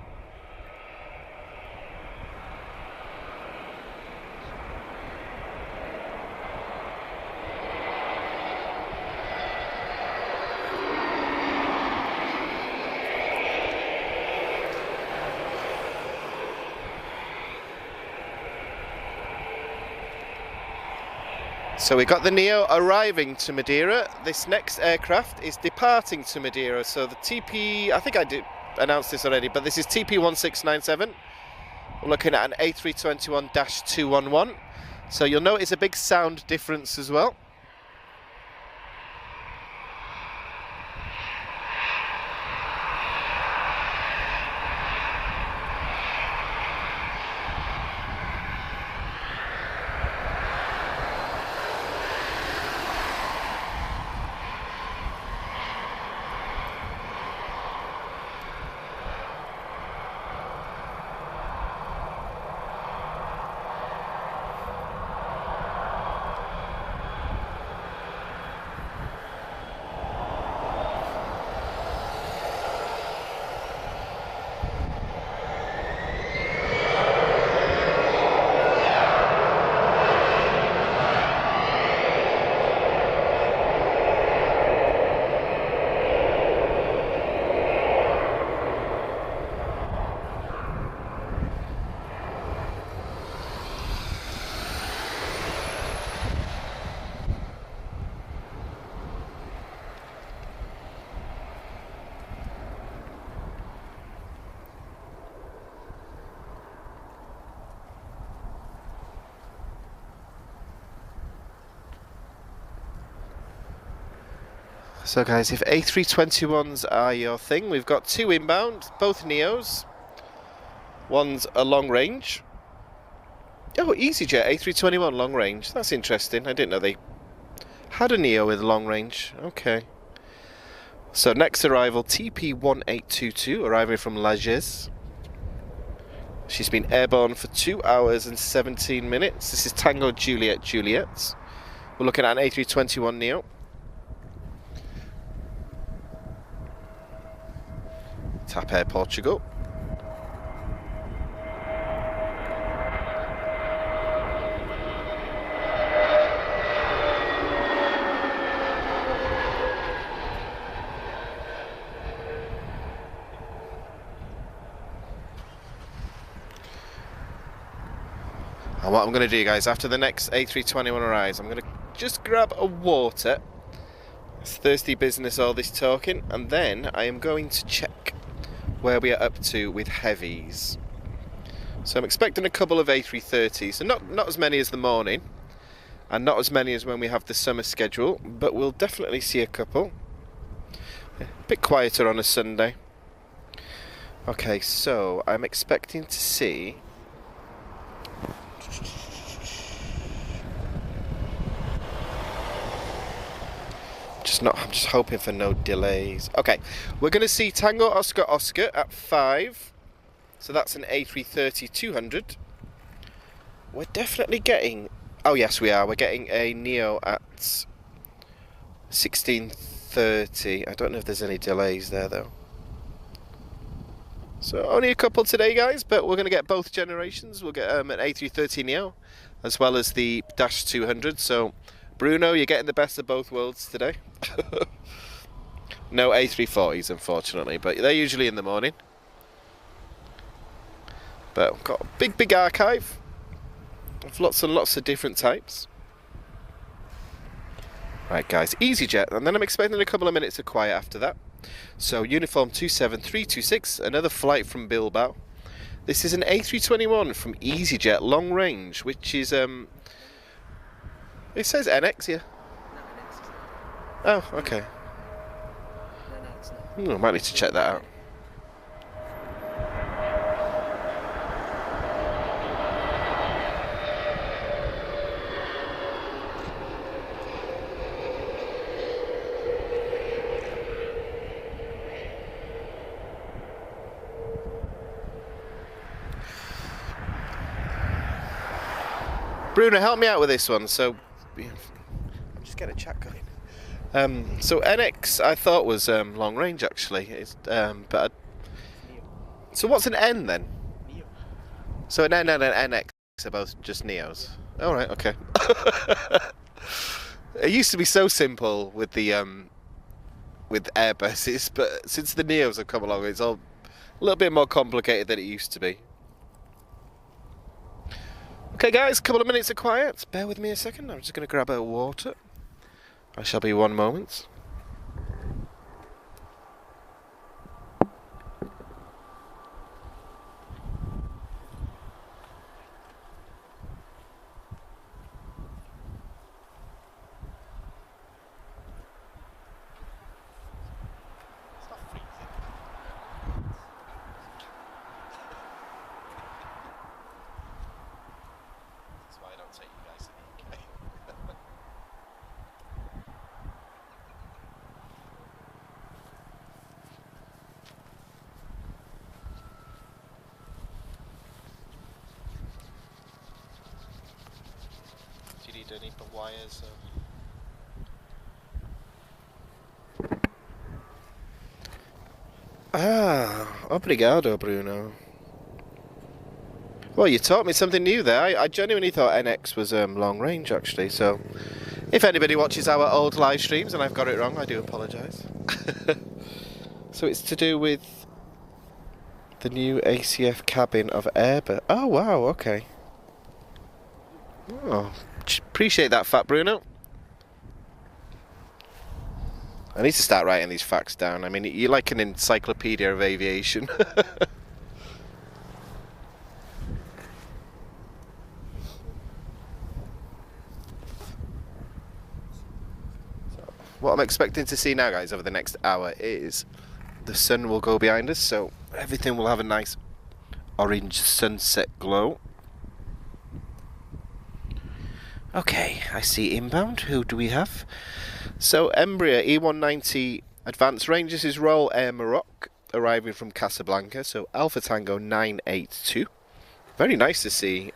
So we got the Neo arriving to Madeira. This next aircraft is departing to Madeira. So the TP, I think I did announce this already, but this is TP1697. We're looking at an A321-211. So you'll notice a big sound difference as well. So guys, if A321s are your thing, we've got 2 inbound, both Neos. One's a long range. Oh, EasyJet A321 long range. That's interesting. I didn't know they had a Neo with long range. Okay. So next arrival, TP1822, arriving from Lajes. She's been airborne for 2 hours and 17 minutes. This is Tango Juliet Juliet. We're looking at an A321 Neo. TAP Air Portugal. And what I'm going to do, guys, after the next A321 arrives, I'm going to just grab a water. It's thirsty business, all this talking, and then I am going to check where we are up to with heavies. So I'm expecting a couple of A330s, so not as many as the morning, and not as many as when we have the summer schedule, but we'll definitely see a couple. A bit quieter on a Sunday. Okay, so I'm expecting to see... I'm just hoping for no delays. Okay, we're going to see Tango Oscar Oscar at 5. So that's an A330-200. We're definitely getting Oh yes, we are. We're getting a Neo at 16:30. I don't know if there's any delays there though. So only a couple today, guys, but we're going to get both generations. We'll get an A330 Neo as well as the Dash 200. So Bruno, you're getting the best of both worlds today. No A340s, unfortunately, but they're usually in the morning. But we've got a big archive of lots and lots of different types. Right, guys, EasyJet, and then I'm expecting a couple of minutes of quiet after that. So uniform 27326, another flight from Bilbao. This is an A321 from EasyJet, long range, which is it says NX here. No, NX. Oh, okay. No, it's not. I might need to check that out. Bruno, help me out with this one. So, I'm just getting a chat going. So NX I thought was long range actually. It's, so what's an N then? Neo. So an N and an NX are both just Neos. All right, okay. It used to be so simple with the with Airbuses, but since the Neos have come along, it's all a little bit more complicated than it used to be. Okay guys, a couple of minutes of quiet. Bear with me a second. I'm just going to grab a water. I shall be one moment. Any wires? Obrigado, Bruno. Well, you taught me something new there. I genuinely thought NX was long range, actually. So, if anybody watches our old live streams and I've got it wrong, I do apologise. So it's to do with the new ACF cabin of Airbus. Oh wow, okay. Oh. Appreciate that, Fat Bruno. I need to start writing these facts down. I mean, you're like an encyclopedia of aviation. So, what I'm expecting to see now, guys, over the next hour is the sun will go behind us, so everything will have a nice orange sunset glow. Okay, I see inbound. Who do we have? So, Embraer E190 Advanced Range. This is Royal Air Maroc, arriving from Casablanca. So, Alpha Tango 982. Very nice to see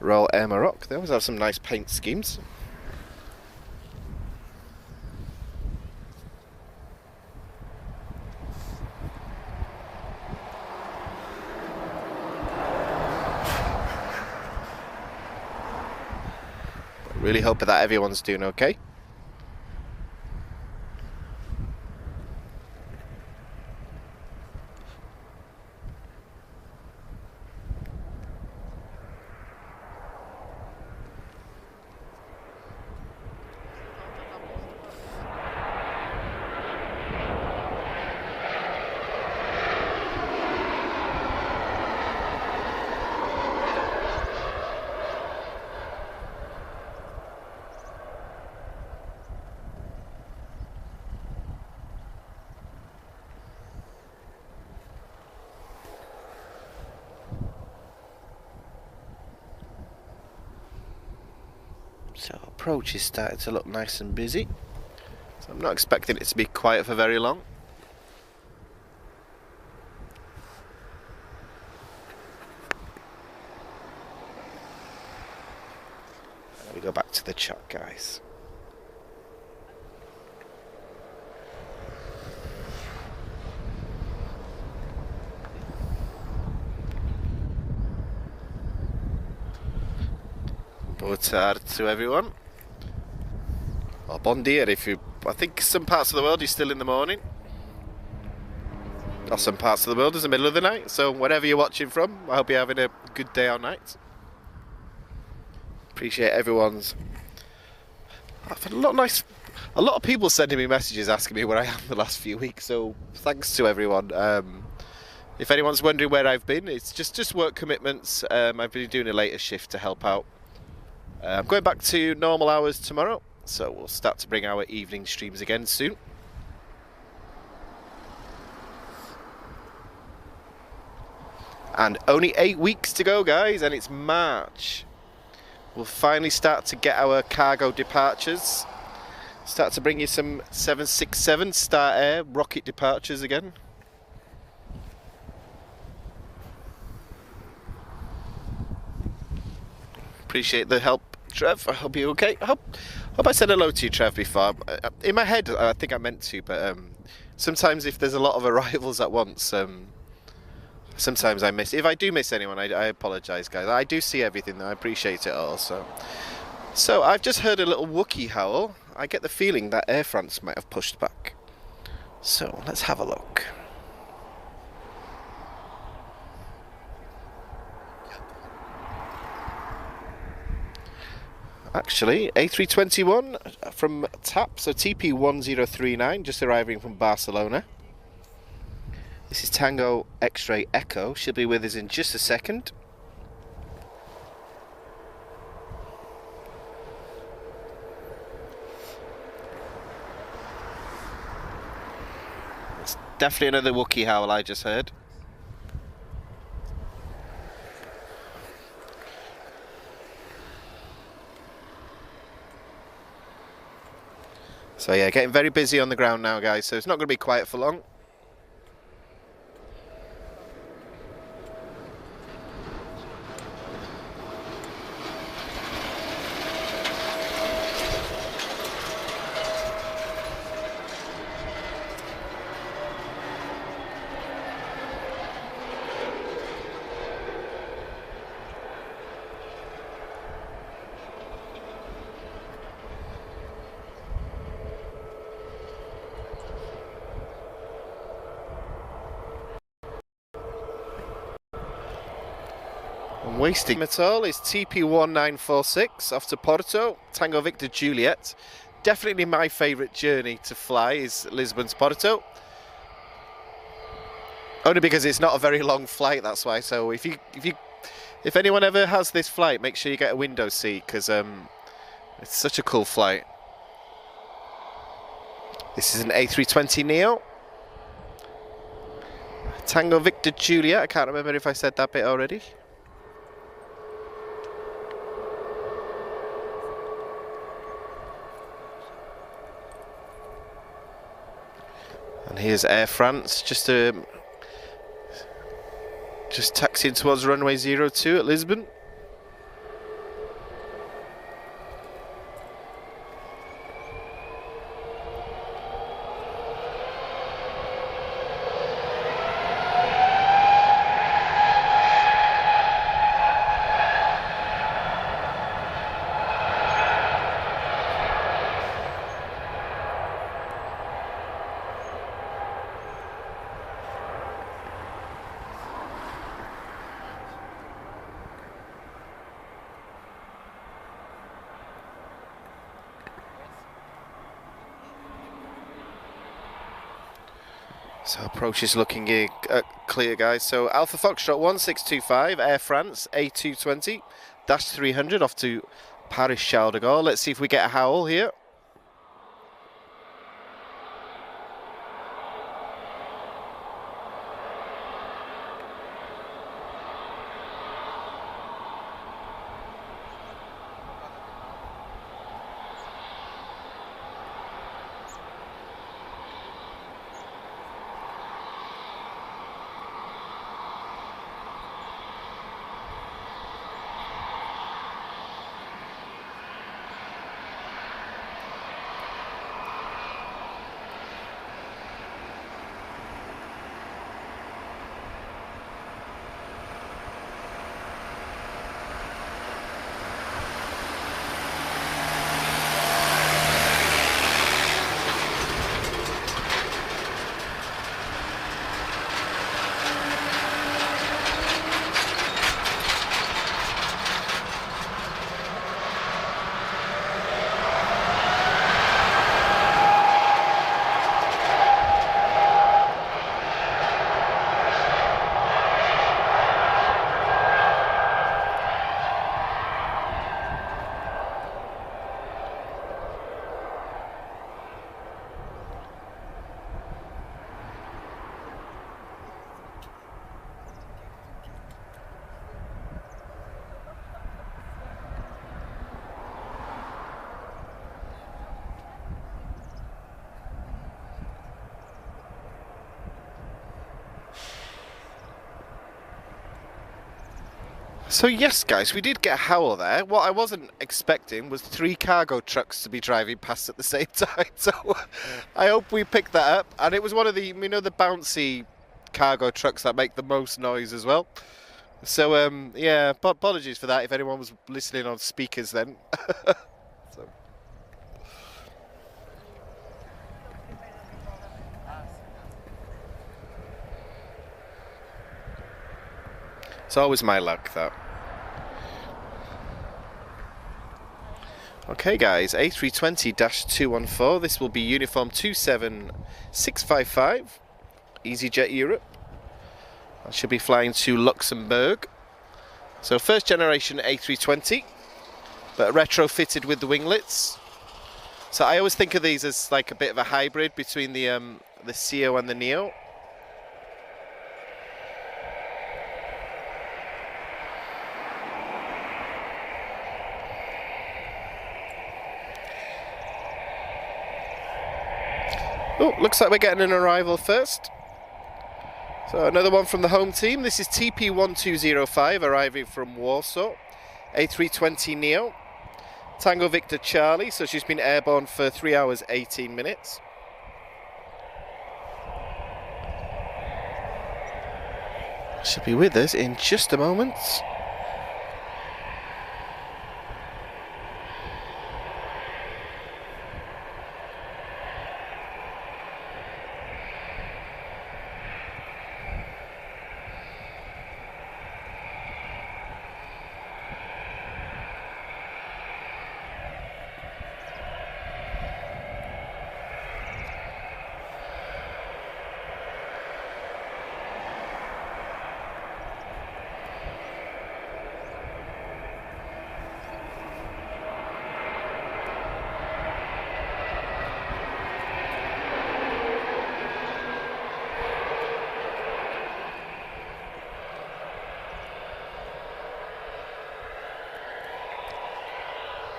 Royal Air Maroc. They always have some nice paint schemes. Really hope that everyone's doing okay. So approach is starting to look nice and busy. So I'm not expecting it to be quiet for very long. Let me go back to the chat, guys. Boa tarde to everyone. Or bon dia if you... I think some parts of the world you're still in the morning. Or some parts of the world is the middle of the night. So wherever you're watching from, I hope you're having a good day or night. Appreciate everyone's... I've had a lot of people sending me messages asking me where I am the last few weeks. So thanks to everyone. If anyone's wondering where I've been, it's just work commitments. I've been doing a later shift to help out. I'm going back to normal hours tomorrow, so we'll start to bring our evening streams again soon. And only 8 weeks to go, guys, and it's March. We'll finally start to get our cargo departures. Start to bring you some 767 Star Air rocket departures again. Appreciate the help, Trev. I hope you're okay. I hope I said hello to you, Trev, before. In my head, I think I meant to, but sometimes if there's a lot of arrivals at once, sometimes I miss. If I do miss anyone, I apologise, guys. I do see everything, though. I appreciate it all. So I've just heard a little Wookiee howl. I get the feeling that Air France might have pushed back. So let's have a look. Actually, A321 from TAP, so TP1039, just arriving from Barcelona. This is Tango X-Ray Echo. She'll be with us in just a second. It's definitely another Wookiee howl I just heard. So yeah, getting very busy on the ground now, guys, so it's not going to be quiet for long. Wasting at all is TP1946 off to Porto, Tango Victor Juliet. Definitely my favourite journey to fly is Lisbon to Porto. Only because it's not a very long flight, that's why. So if anyone ever has this flight, make sure you get a window seat, because it's such a cool flight. This is an A320neo. Tango Victor Juliet, I can't remember if I said that bit already. And here's Air France, just taxiing towards runway 02 at Lisbon. So approach is looking clear, guys. So Alpha Foxtrot 1625, Air France A220, -300 off to Paris Charles de Gaulle. Let's see if we get a howl here. So yes, guys, we did get a howl there. What I wasn't expecting was 3 cargo trucks to be driving past at the same time. So I hope we picked that up. And it was one of the, you know, the bouncy cargo trucks that make the most noise as well. So yeah, apologies for that if anyone was listening on speakers then. So. It's always my luck, though. Okay, guys, A320-214. This will be uniform 27655, EasyJet Europe. I should be flying to Luxembourg. So first generation A320, but retrofitted with the winglets. So I always think of these as like a bit of a hybrid between the CEO and the Neo. Oh, looks like we're getting an arrival first. So another one from the home team. This is TP1205 arriving from Warsaw. A320 Neo. Tango Victor Charlie. So she's been airborne for 3 hours 18 minutes. She'll be with us in just a moment.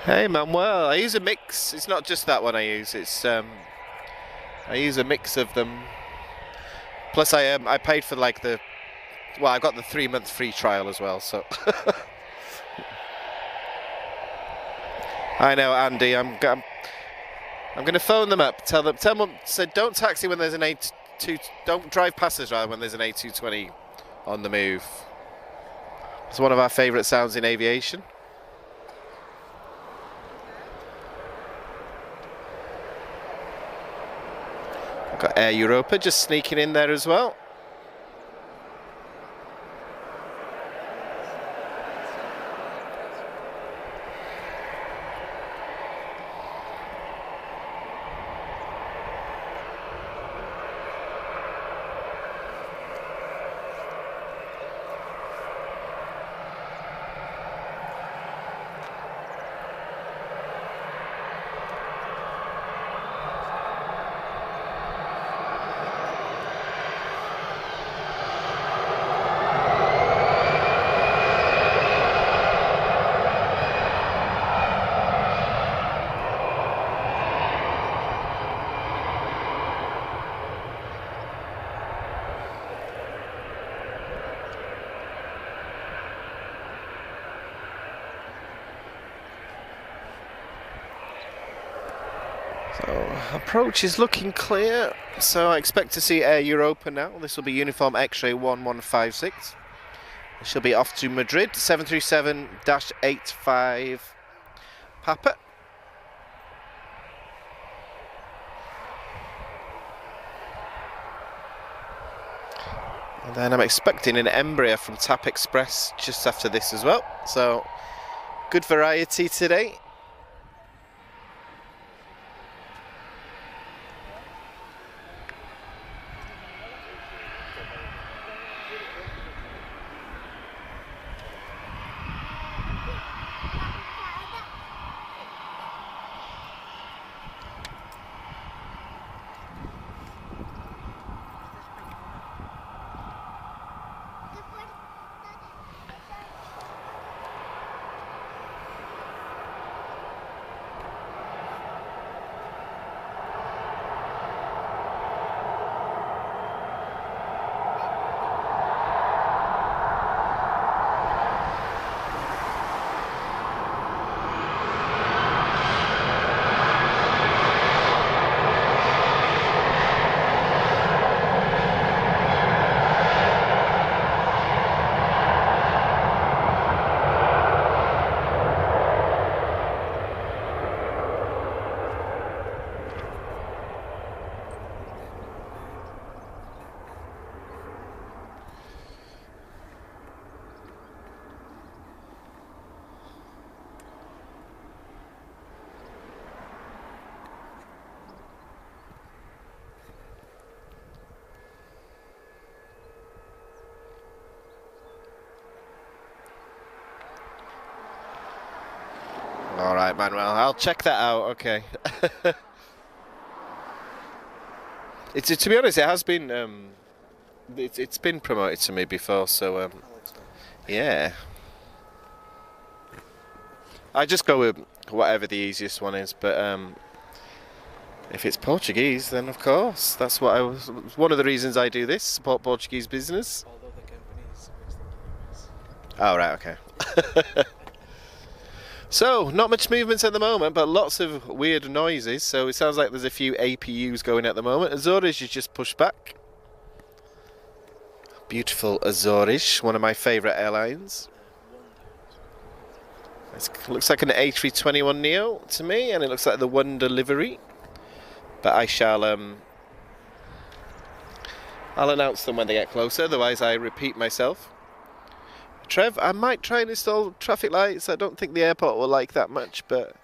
Hey Manuel, I use a mix. It's not just that one I use. It's I use a mix of them. Plus I paid for like the, well, I got the 3-month free trial as well. So I know, Andy. I'm going to phone them up. Tell them. Say don't taxi when there's an A2. Don't drive past us rather when there's an A220 on the move. It's one of our favourite sounds in aviation. Got Air Europa just sneaking in there as well. So approach is looking clear, so I expect to see Air Europa now. This will be uniform X-ray 1156. She'll be off to Madrid, 737-85 Papa. And then I'm expecting an Embraer from TAP Express just after this as well. So good variety today. All right, Manuel, I'll check that out. Okay. It's to be honest, it has been it's been promoted to me before, so yeah. I just go with whatever the easiest one is, but if it's Portuguese, then of course that's what I was. One of the reasons I do this, support Portuguese business. Although the company is based in the US. Oh right, okay. So, not much movement at the moment, but lots of weird noises, so it sounds like there's a few APUs going at the moment. Azores is just pushed back. Beautiful Azores, one of my favourite airlines. It looks like an A321neo to me, and it looks like the Wonder livery. But I shall, I'll announce them when they get closer, otherwise I repeat myself. Trev, I might try and install traffic lights. I don't think the airport will like that much, but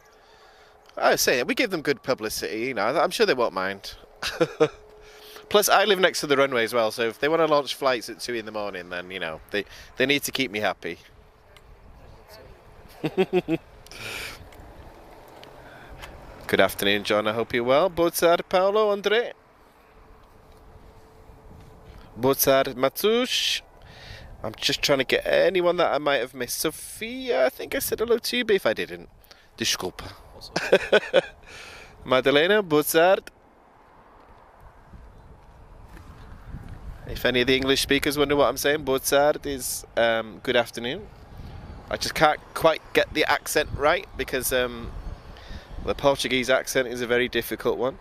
I say we give them good publicity, you know, I'm sure they won't mind. Plus, I live next to the runway as well, so if they want to launch flights at 2 in the morning, then, you know, they need to keep me happy. Good afternoon, John. I hope you're well. Boa tarde, Paulo, André. Boa tarde, Matus. I'm just trying to get anyone that I might have missed. Sophia, I think I said hello to you, but if I didn't, desculpa. Madalena, boa tarde. If any of the English speakers wonder what I'm saying, boa tarde is good afternoon. I just can't quite get the accent right because the Portuguese accent is a very difficult one.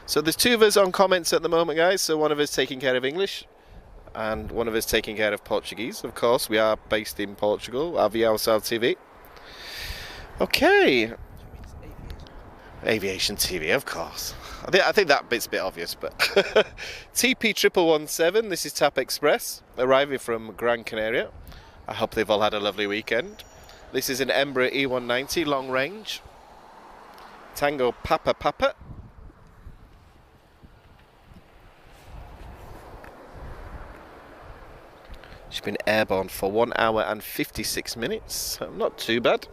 So there's two of us on comments at the moment, guys. So one of us taking care of English and one of us taking care of Portuguese. Of course, we are based in Portugal, Aviação TV. Okay. Aviation TV, of course. I think that bit's a bit obvious, but TP 1117, this is TAP Express, arriving from Gran Canaria. I hope they've all had a lovely weekend. This is an Embraer E190 long range. Tango Papa Papa. She's been airborne for 1 hour and 56 minutes, so not too bad.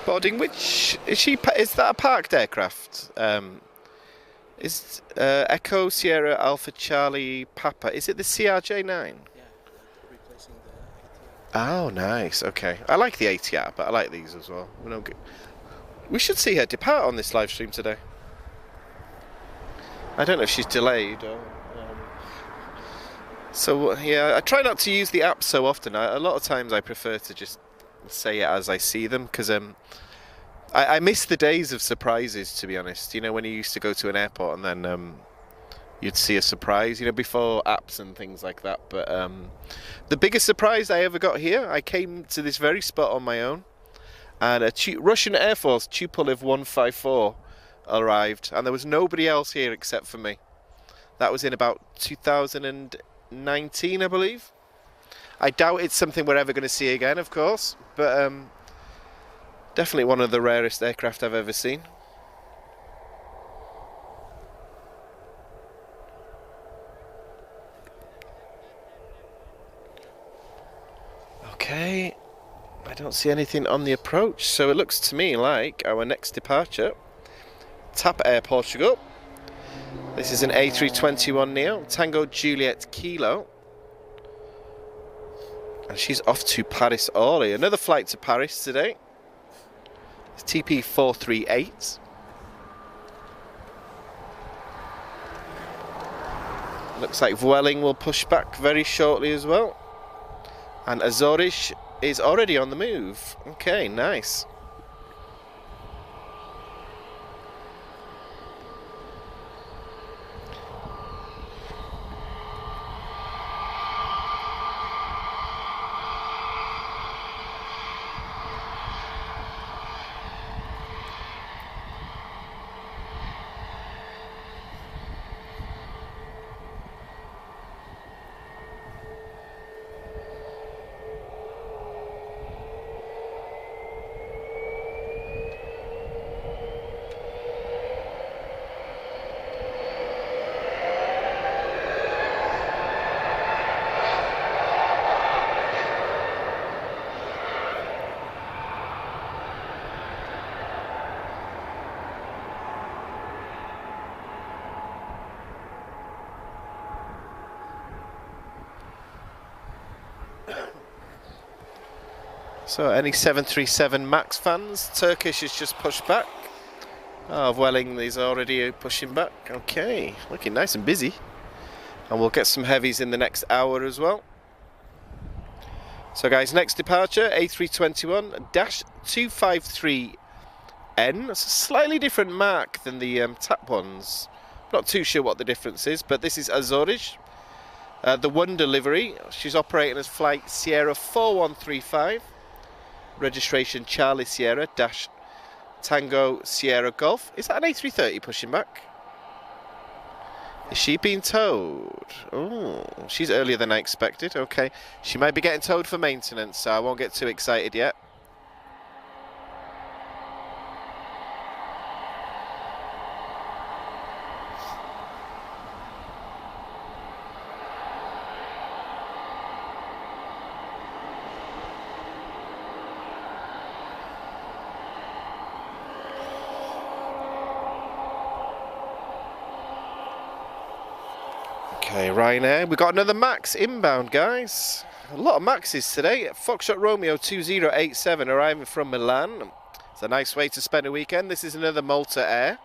Boarding, which is she? Is that a parked aircraft? Is Echo Sierra Alpha Charlie Papa? Is it the CRJ9? Yeah, replacing the ATR. Oh, nice. Okay, I like the ATR, but I like these as well. We should see her depart on this live stream today. I don't know if she's delayed or. So yeah, I try not to use the app so often. A lot of times I prefer to just say it as I see them, because I miss the days of surprises, to be honest. You know, when you used to go to an airport and then you'd see a surprise, you know, before apps and things like that. But the biggest surprise I ever got here, I came to this very spot on my own, and a Russian Air Force Tupolev 154 arrived, and there was nobody else here except for me. That was in about 2019, I believe. I doubt it's something we're ever going to see again, of course, but definitely one of the rarest aircraft I've ever seen. Okay, I don't see anything on the approach, so it looks to me like our next departure, TAP Air Portugal. This is an A321neo, Tango Juliet Kilo. And she's off to Paris Orly. Another flight to Paris today. It's TP 438. Looks like Vueling will push back very shortly as well. And Azores is already on the move. Okay, nice. So any 737 MAX fans? Turkish is just pushed back. Oh, Welling is already pushing back. Okay, looking nice and busy. And we'll get some heavies in the next hour as well. So guys, next departure, A321-253N. It's a slightly different mark than the TAP ones. Not too sure what the difference is, but this is Azores. The one delivery, she's operating as flight Sierra 4135. Registration Charlie Sierra dash Tango Sierra Golf. Is that an A330 pushing back? Is she being towed? Oh, she's earlier than I expected. Okay, she might be getting towed for maintenance, so I won't get too excited yet. Okay, Ryanair, we got another Max inbound, guys. A lot of Maxes today. Foxtrot Romeo 2087 arriving from Milan. It's a nice way to spend a weekend. This is another Malta Air.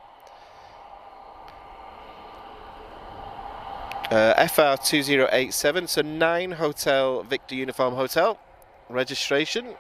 FR 2087, so 9 Hotel Victor Uniform Hotel. Registration.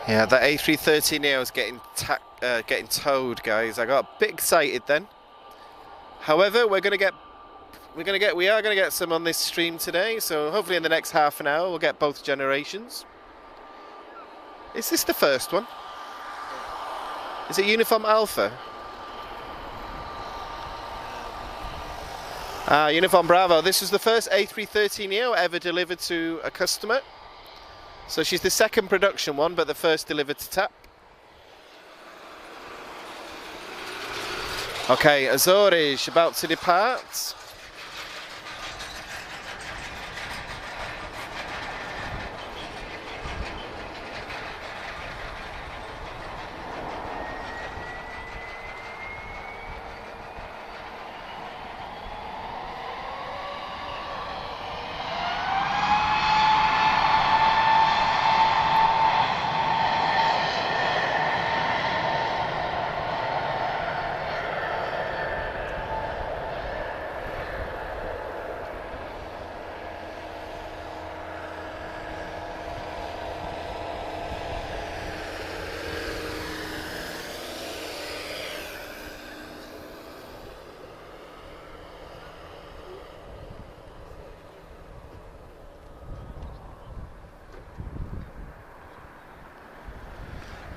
Yeah, that A330neo is getting towed, guys. I got a bit excited then. However, we are gonna get some on this stream today. So hopefully in the next half an hour we'll get both generations. Is this the first one? Is it Uniform Alpha? Uniform Bravo. This was the first A330neo ever delivered to a customer. So she's the second production one, but the first delivered to TAP. Okay, Azores about to depart.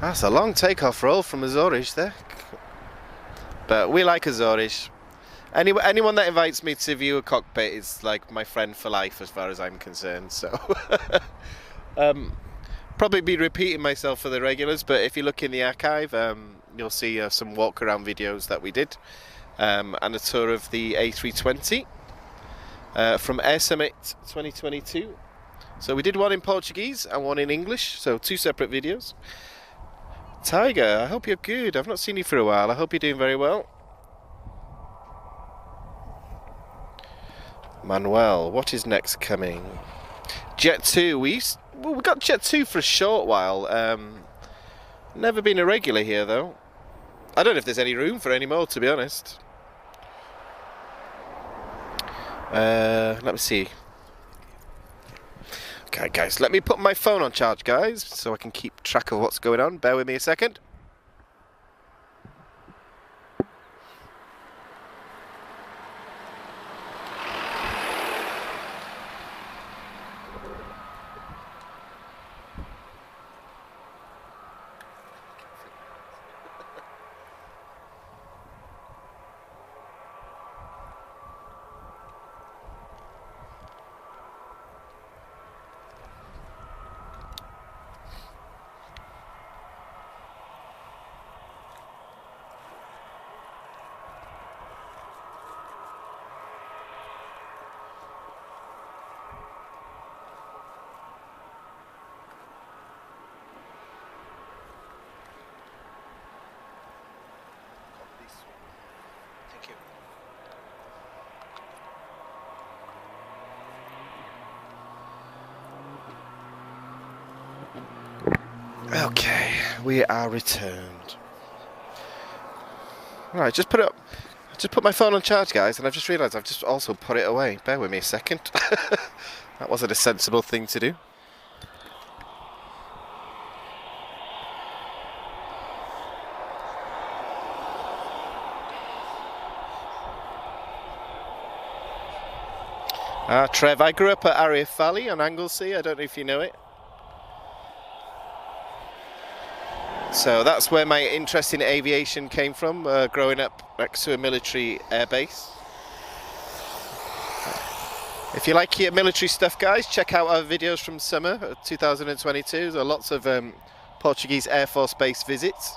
That's a long takeoff roll from Azores there. But we like Azores. Anyone that invites me to view a cockpit is like my friend for life as far as I'm concerned. So probably be repeating myself for the regulars, but if you look in the archive, you'll see some walk around videos that we did and a tour of the A320 from Air Summit 2022. So we did one in Portuguese and one in English, so 2 separate videos. Tiger, I hope you're good. I've not seen you for a while. I hope you're doing very well. Manuel, what is next coming? Jet 2. We got Jet 2 for a short while. Never been a regular here though. I don't know if there's any room for any more, to be honest. Let me see. Okay, guys, let me put my phone on charge, guys, so I can keep track of what's going on. Bear with me a second. Okay, we are returned. Right, just put it up. Just put my phone on charge, guys, and I've just realised I've just also put it away. Bear with me a second. That wasn't a sensible thing to do. Trev, I grew up at Arif Valley on Anglesey. I don't know if you know it. So that's where my interest in aviation came from, growing up next to a military airbase. If you like your military stuff, guys, check out our videos from summer of 2022. There are lots of Portuguese Air Force Base visits.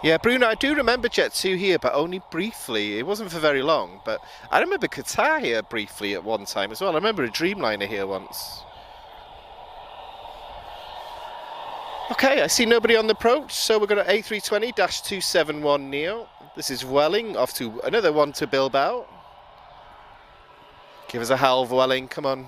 Yeah, Bruno, I do remember Jet 2 here, but only briefly. It wasn't for very long, but I remember Qatar here briefly at one time as well. I remember a Dreamliner here once. Okay, I see nobody on the approach, so we're going to A320-271 Neo. This is Welling, off to another one to Bilbao. Give us a howl, Welling, come on.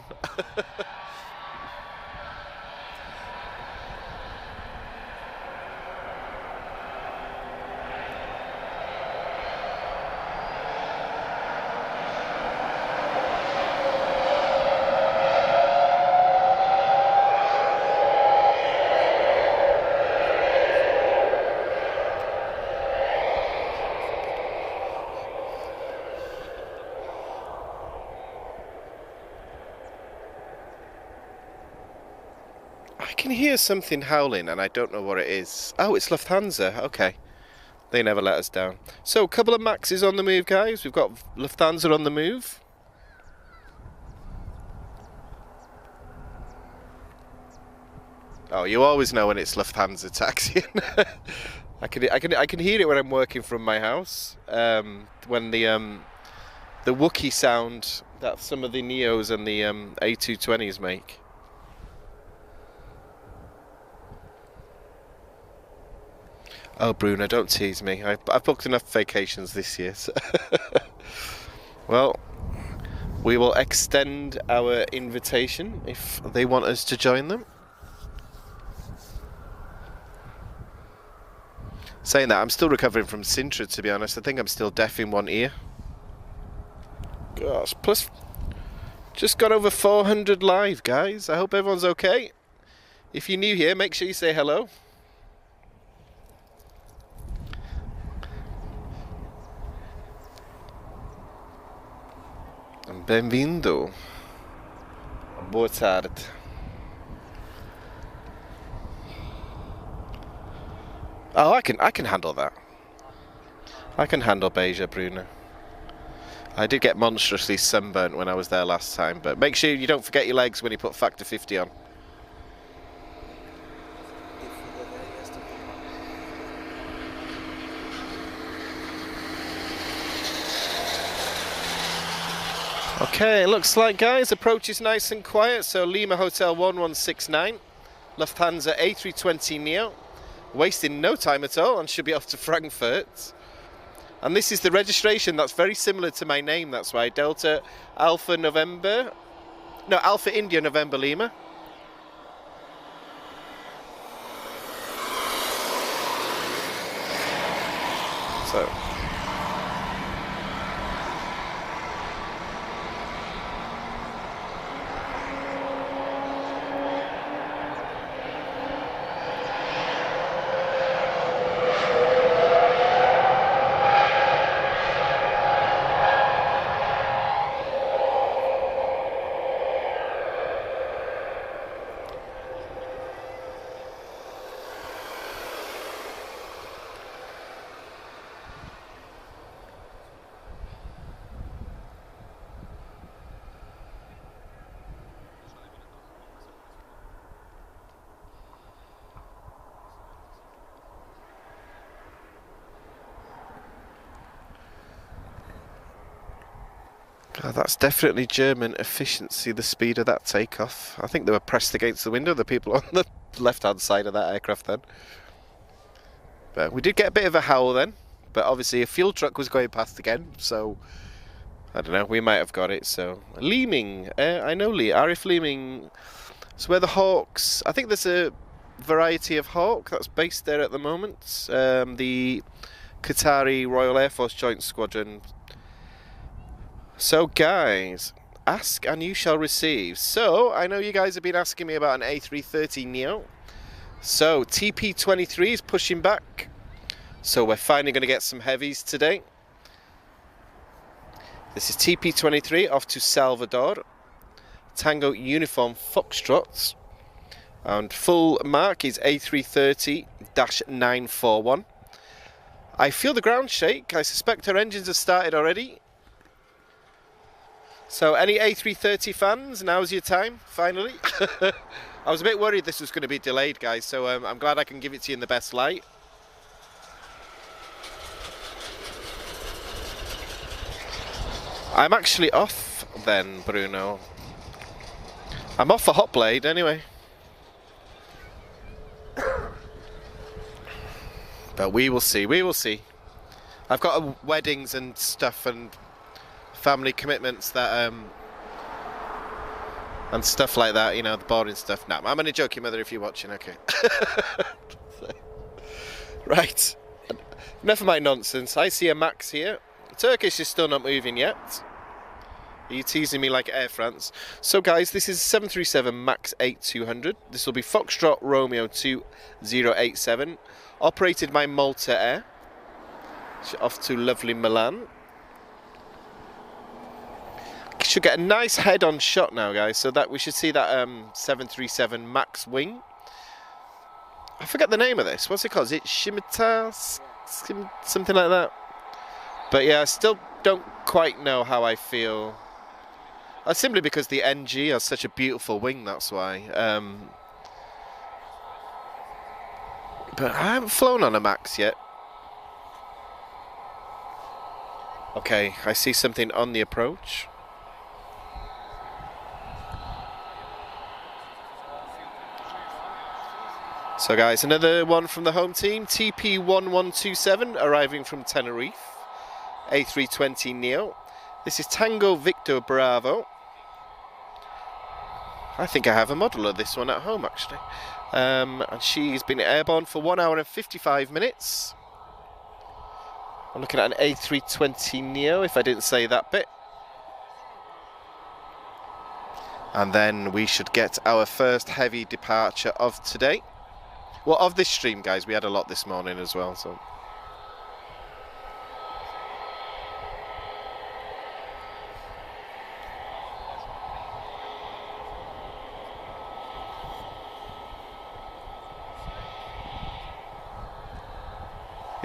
I can hear something howling and I don't know what it is. Oh, it's Lufthansa. Okay. They never let us down. So, a couple of Maxes on the move, guys. We've got Lufthansa on the move. Oh, you always know when it's Lufthansa taxiing. I can hear it when I'm working from my house. When the Wookiee sound that some of the Neos and the A220s make. Oh, Bruno, don't tease me. I've booked enough vacations this year. So well, we will extend our invitation if they want us to join them. Saying that, I'm still recovering from Sintra, to be honest. I think I'm still deaf in one ear. Gosh, plus just got over 400 live, guys. I hope everyone's okay. If you're new here, make sure you say hello. Bem-vindo. Boa tarde. Oh, I can handle that. I can handle Beja, Bruno. I did get monstrously sunburnt when I was there last time, but make sure you don't forget your legs when you put factor 50 on. Okay, it looks like, guys, approach is nice and quiet. So Lima Hotel 1169, Lufthansa A320 Neo, wasting no time at all and should be off to Frankfurt. And this is the registration that's very similar to my name, that's why. Delta Alpha November, no, Alpha India November Lima. So. Oh, that's definitely German efficiency, the speed of that takeoff. I think they were pressed against the window, the people on the left-hand side of that aircraft then. But we did get a bit of a howl then, but obviously a fuel truck was going past again, so I don't know, we might have got it. So Leeming, I know Lee, Arif Leeming So where the Hawks, I think there's a variety of Hawk that's based there at the moment. The Qatari Royal Air Force Joint Squadron. So guys, ask and you shall receive. So I know you guys have been asking me about an A330neo. So TP23 is pushing back. So we're finally going to get some heavies today. This is TP23 off to Salvador. Tango Uniform Foxtrot. And full mark is A330-941. I feel the ground shake. I suspect our engines have started already. So any A330 fans, now's your time, finally. I was a bit worried this was going to be delayed, guys, so I'm glad I can give it to you in the best light. I'm actually off then, Bruno. I'm off for hot blade anyway. But we will see, we will see. I've got weddings and stuff and family commitments that and stuff like that, you know, the boring stuff. No, I'm only joking, mother, if you're watching, okay. Right, enough of my nonsense. I see a Max here. Turkish is still not moving yet. Are you teasing me like Air France? So guys, this is 737 MAX 8200. This will be Foxtrot Romeo 2087. Operated by Malta Air. Off to lovely Milan. Should get a nice head-on shot now, guys. So that we should see that 737 MAX wing. I forget the name of this. What's it called? Is it Shimita? Something like that. But yeah, I still don't quite know how I feel. Simply because the NG has such a beautiful wing, that's why. But I haven't flown on a Max yet. Okay, I see something on the approach. So guys, another one from the home team, TP1127, arriving from Tenerife, A320neo. This is Tango Victor Bravo. I think I have a model of this one at home, actually. And she's been airborne for 1 hour and 55 minutes. I'm looking at an A320neo, if I didn't say that bit. And then we should get our first heavy departure of today. Well, of this stream, guys. We had a lot this morning as well, so.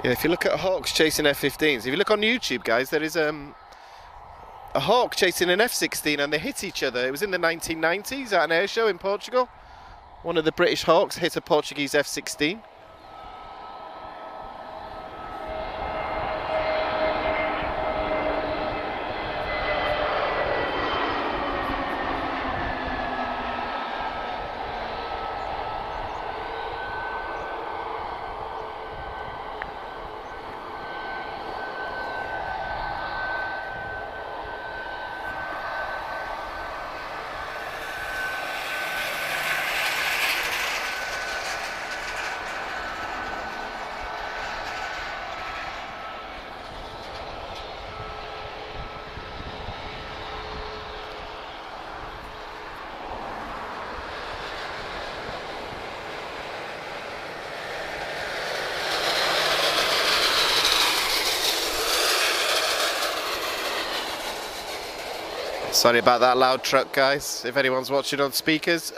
Yeah, if you look at Hawks chasing F-15s, if you look on YouTube, guys, there is a Hawk chasing an F-16 and they hit each other. It was in the 1990s at an air show in Portugal. One of the British Hawks hit a Portuguese F-16. Sorry about that loud truck, guys, if anyone's watching on speakers.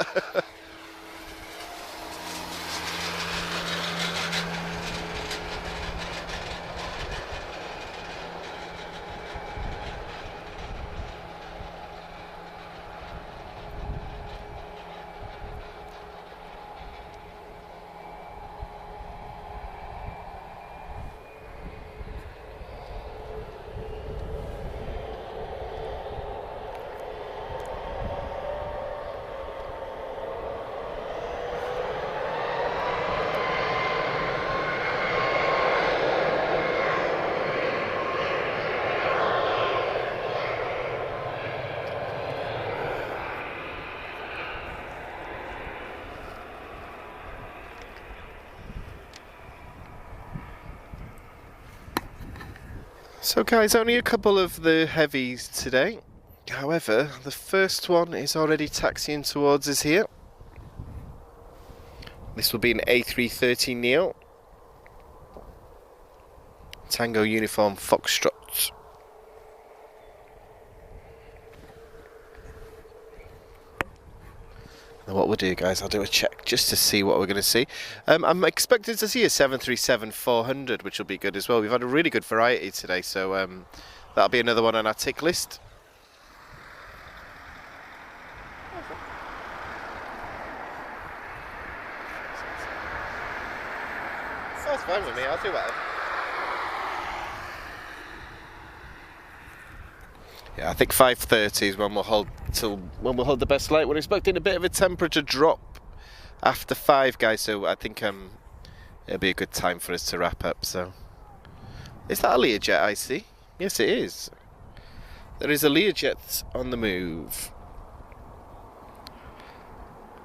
So guys, only a couple of the heavies today. However, the first one is already taxiing towards us here. This will be an A330 Neo. Tango Uniform Foxtrot. And what we'll do, guys, I'll do a check just to see what we're going to see. I'm expecting to see a 737-400, which will be good as well. We've had a really good variety today, so that'll be another one on our tick list. Sounds fine with me, I'll do whatever. Yeah, I think 5:30 is when we'll hold the best light. We're expecting a bit of a temperature drop after 5, guys, so I think it'll be a good time for us to wrap up. So, is that a Learjet I see? Yes, it is. There is a Learjet on the move.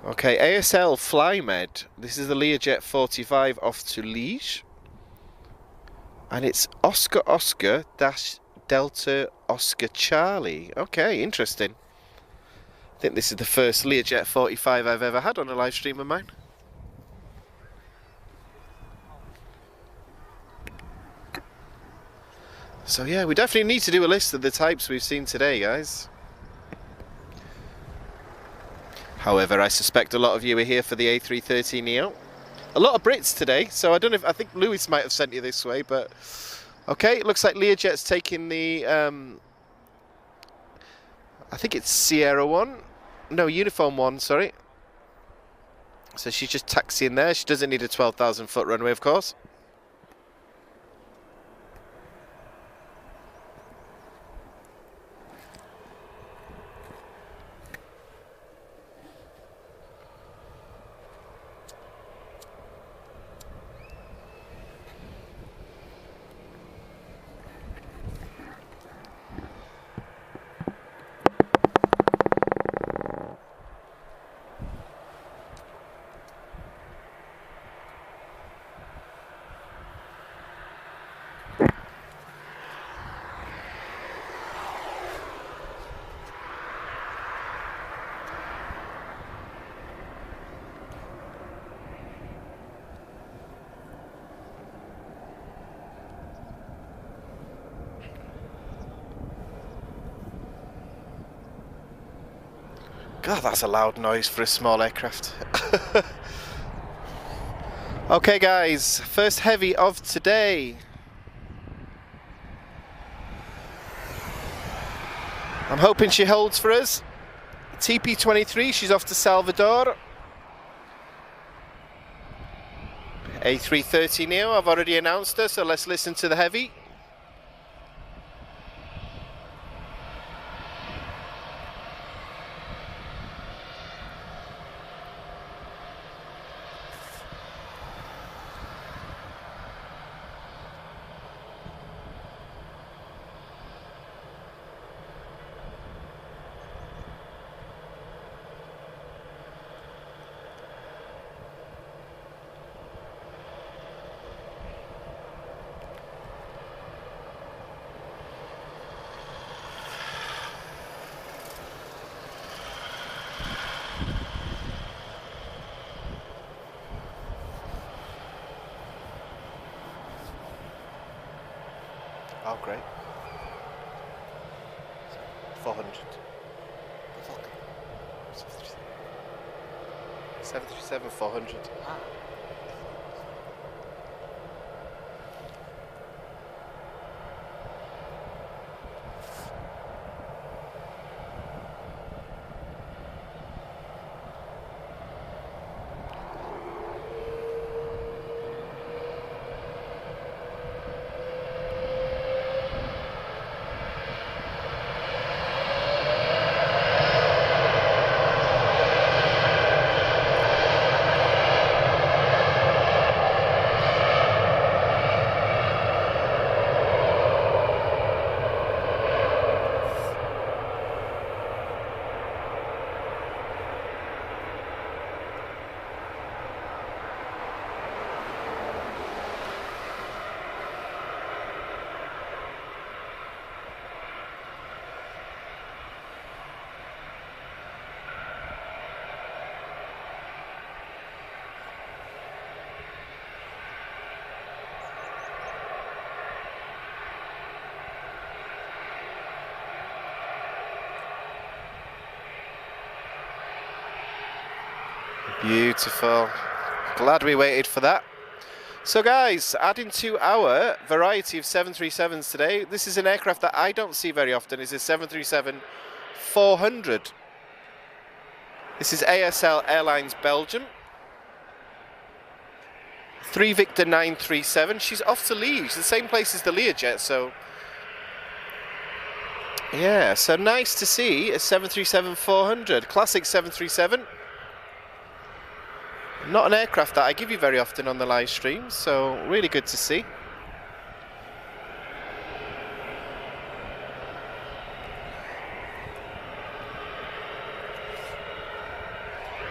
Okay, ASL FlyMed. This is the Learjet 45 off to Liege, and it's Oscar Oscar dash Delta Oscar Charlie. Okay, interesting. I think this is the first Learjet 45 I've ever had on a live stream of mine. So yeah, we definitely need to do a list of the types we've seen today, guys. However, I suspect a lot of you are here for the A330 Neo. A lot of Brits today, so I don't know if, I think Lewis might have sent you this way, but okay, it looks like Learjet's taking the, I think it's Sierra 1. No, Uniform 1, sorry. So she's just taxiing there. She doesn't need a 12,000 foot runway, of course. God, that's a loud noise for a small aircraft. Okay guys, first heavy of today. I'm hoping she holds for us. TP23, she's off to Salvador. A330 Neo, I've already announced her, so let's listen to the heavy. Oh, great. 400. 737 400. Ah. Beautiful. Glad we waited for that. So guys, adding to our variety of 737s today, this is an aircraft that I don't see very often. It's a 737-400. This is ASL Airlines Belgium. 3 Victor 937. She's off to Liège, the same place as the Learjet, so yeah, so nice to see a 737-400. Classic 737. Not an aircraft that I give you very often on the live stream, so really good to see.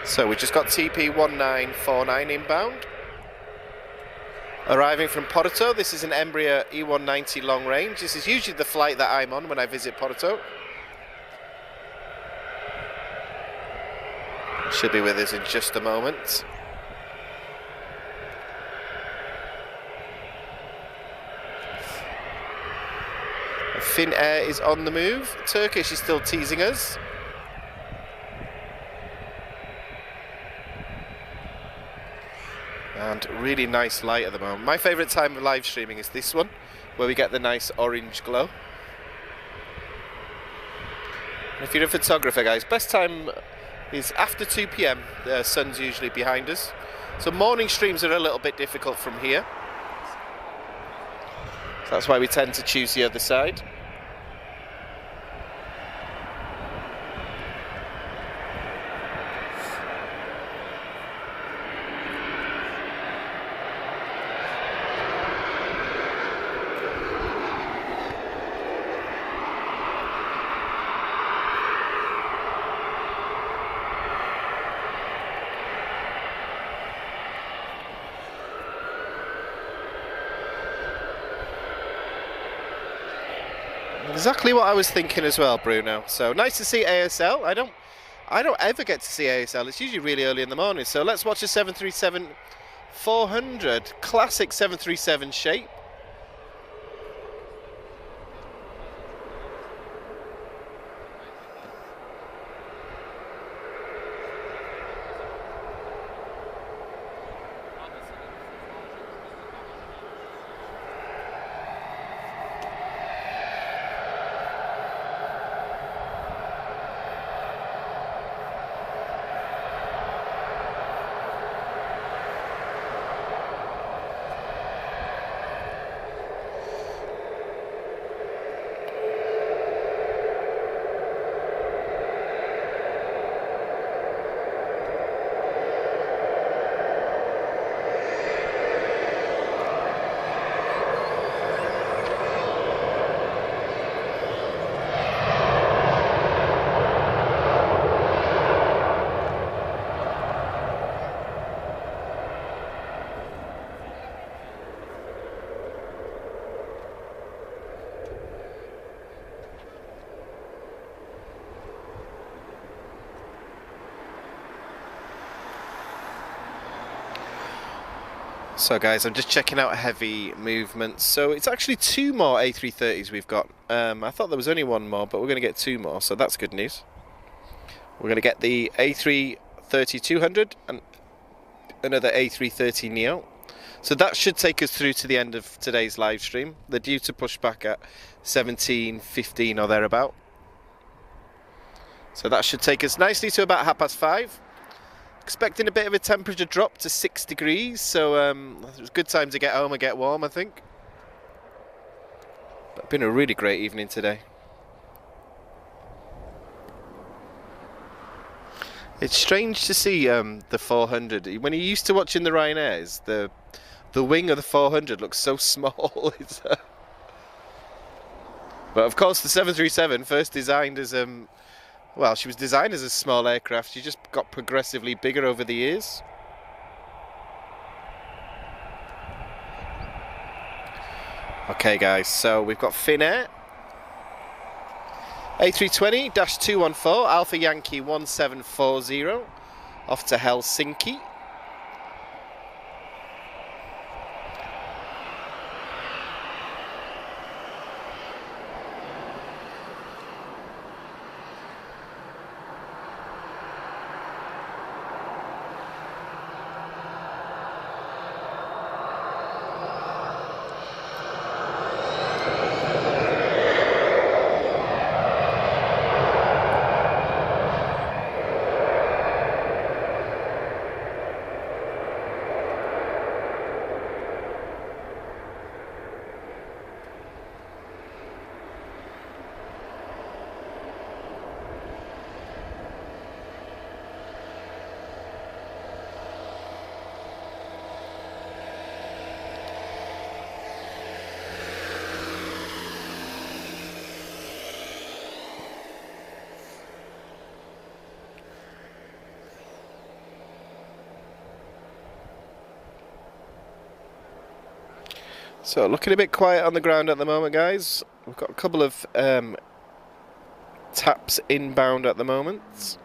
So we just got TP 1949 inbound. Arriving from Porto, this is an Embraer E190 long range. This is usually the flight that I'm on when I visit Porto. Should be with us in just a moment. Finnair is on the move. Turkish is still teasing us. And really nice light at the moment. My favourite time of live streaming is this one, where we get the nice orange glow. And if you're a photographer, guys, best time is after 2 PM. The sun's usually behind us. So morning streams are a little bit difficult from here. So that's why we tend to choose the other side. Exactly what I was thinking as well, Bruno. So nice to see ASL. I don't ever get to see ASL. It's usually really early in the morning. So let's watch a 737-400, classic 737 shape. So guys, I'm just checking out heavy movements. So it's actually 2 more A330s we've got. I thought there was only 1 more, but we're going to get 2 more, so that's good news. We're going to get the A330-200 and another A330 Neo. So that should take us through to the end of today's live stream. They're due to push back at 17:15 or thereabout. So that should take us nicely to about 5:30. Expecting a bit of a temperature drop to 6 degrees, so it was a good time to get home and get warm, I think. But it's been a really great evening today. It's strange to see the 400. When you're used to watching the Ryanairs, the wing of the 400 looks so small. But of course the 737, first designed as well, she was designed as a small aircraft. She just got progressively bigger over the years. Okay guys, so we've got Finnair. A320-214, Alpha Yankee 1740, off to Helsinki. So looking a bit quiet on the ground at the moment, guys. We've got a couple of taps inbound at the moment.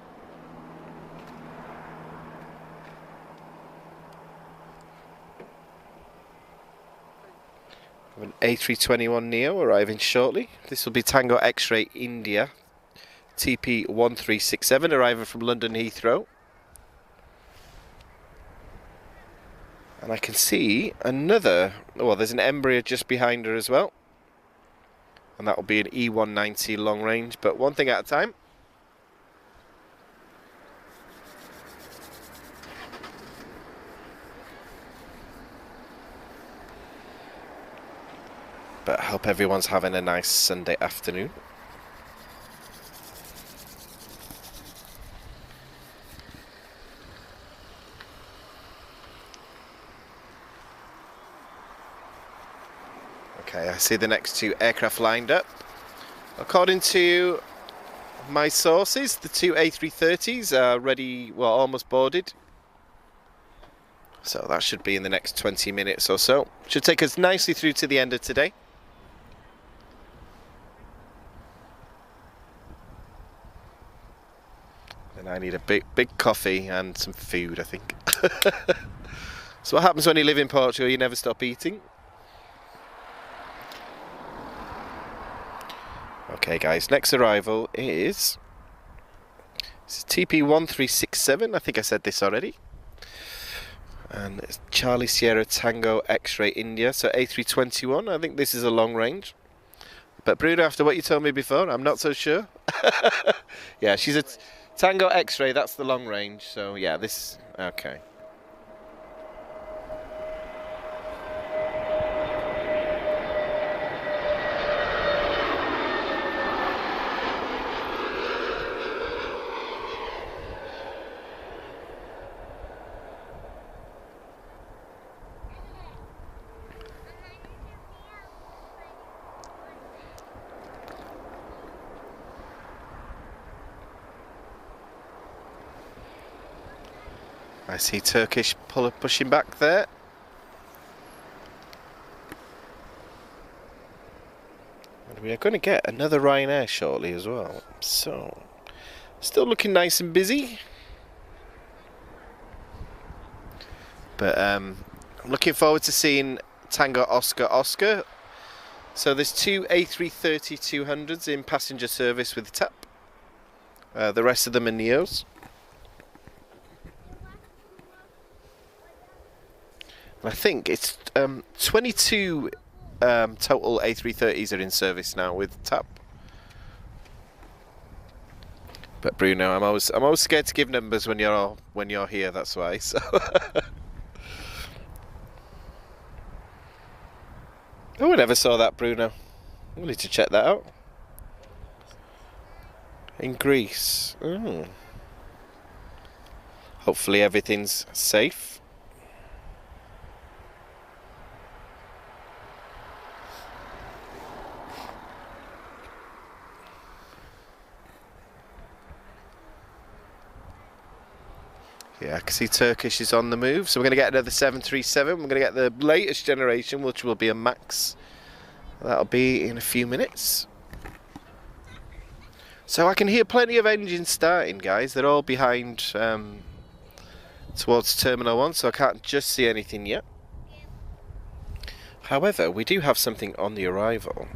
An A321neo arriving shortly. This will be Tango X-Ray India TP1367 arriving from London Heathrow. And I can see another, well, there's an Embraer just behind her as well. And that will be an E190 long range, but one thing at a time. But I hope everyone's having a nice Sunday afternoon. Okay, I see the next two aircraft lined up. According to my sources, the two A330s are ready, well, almost boarded. So that should be in the next 20 minutes or so. Should take us nicely through to the end of today. And I need a big coffee and some food, I think. So what happens when you live in Portugal? You never stop eating. Okay guys, next arrival is TP1367, I think I said this already. And it's Charlie Sierra Tango X-Ray India, so A321, I think this is a long range. But Bruno, after what you told me before, I'm not so sure. Yeah, she's a Tango X-Ray, that's the long range, so yeah, this, okay. I see Turkish pushing back there. And we are going to get another Ryanair shortly as well. So, still looking nice and busy. But I'm looking forward to seeing Tango Oscar Oscar. So there's two A330-200s in passenger service with TAP. The rest of them are Neos. I think it's 22 total A330s are in service now with TAP. But Bruno, I'm always scared to give numbers when you're here. That's why. So. Oh, I never saw that, Bruno. We'll need to check that out. In Greece. Oh. Hopefully everything's safe. Yeah, I can see Turkish is on the move, so we're going to get another 737. We're going to get the latest generation, which will be a MAX. That'll be in a few minutes. So I can hear plenty of engines starting, guys. They're all behind towards Terminal 1, so I can't just see anything yet. However, we do have something on the arrival.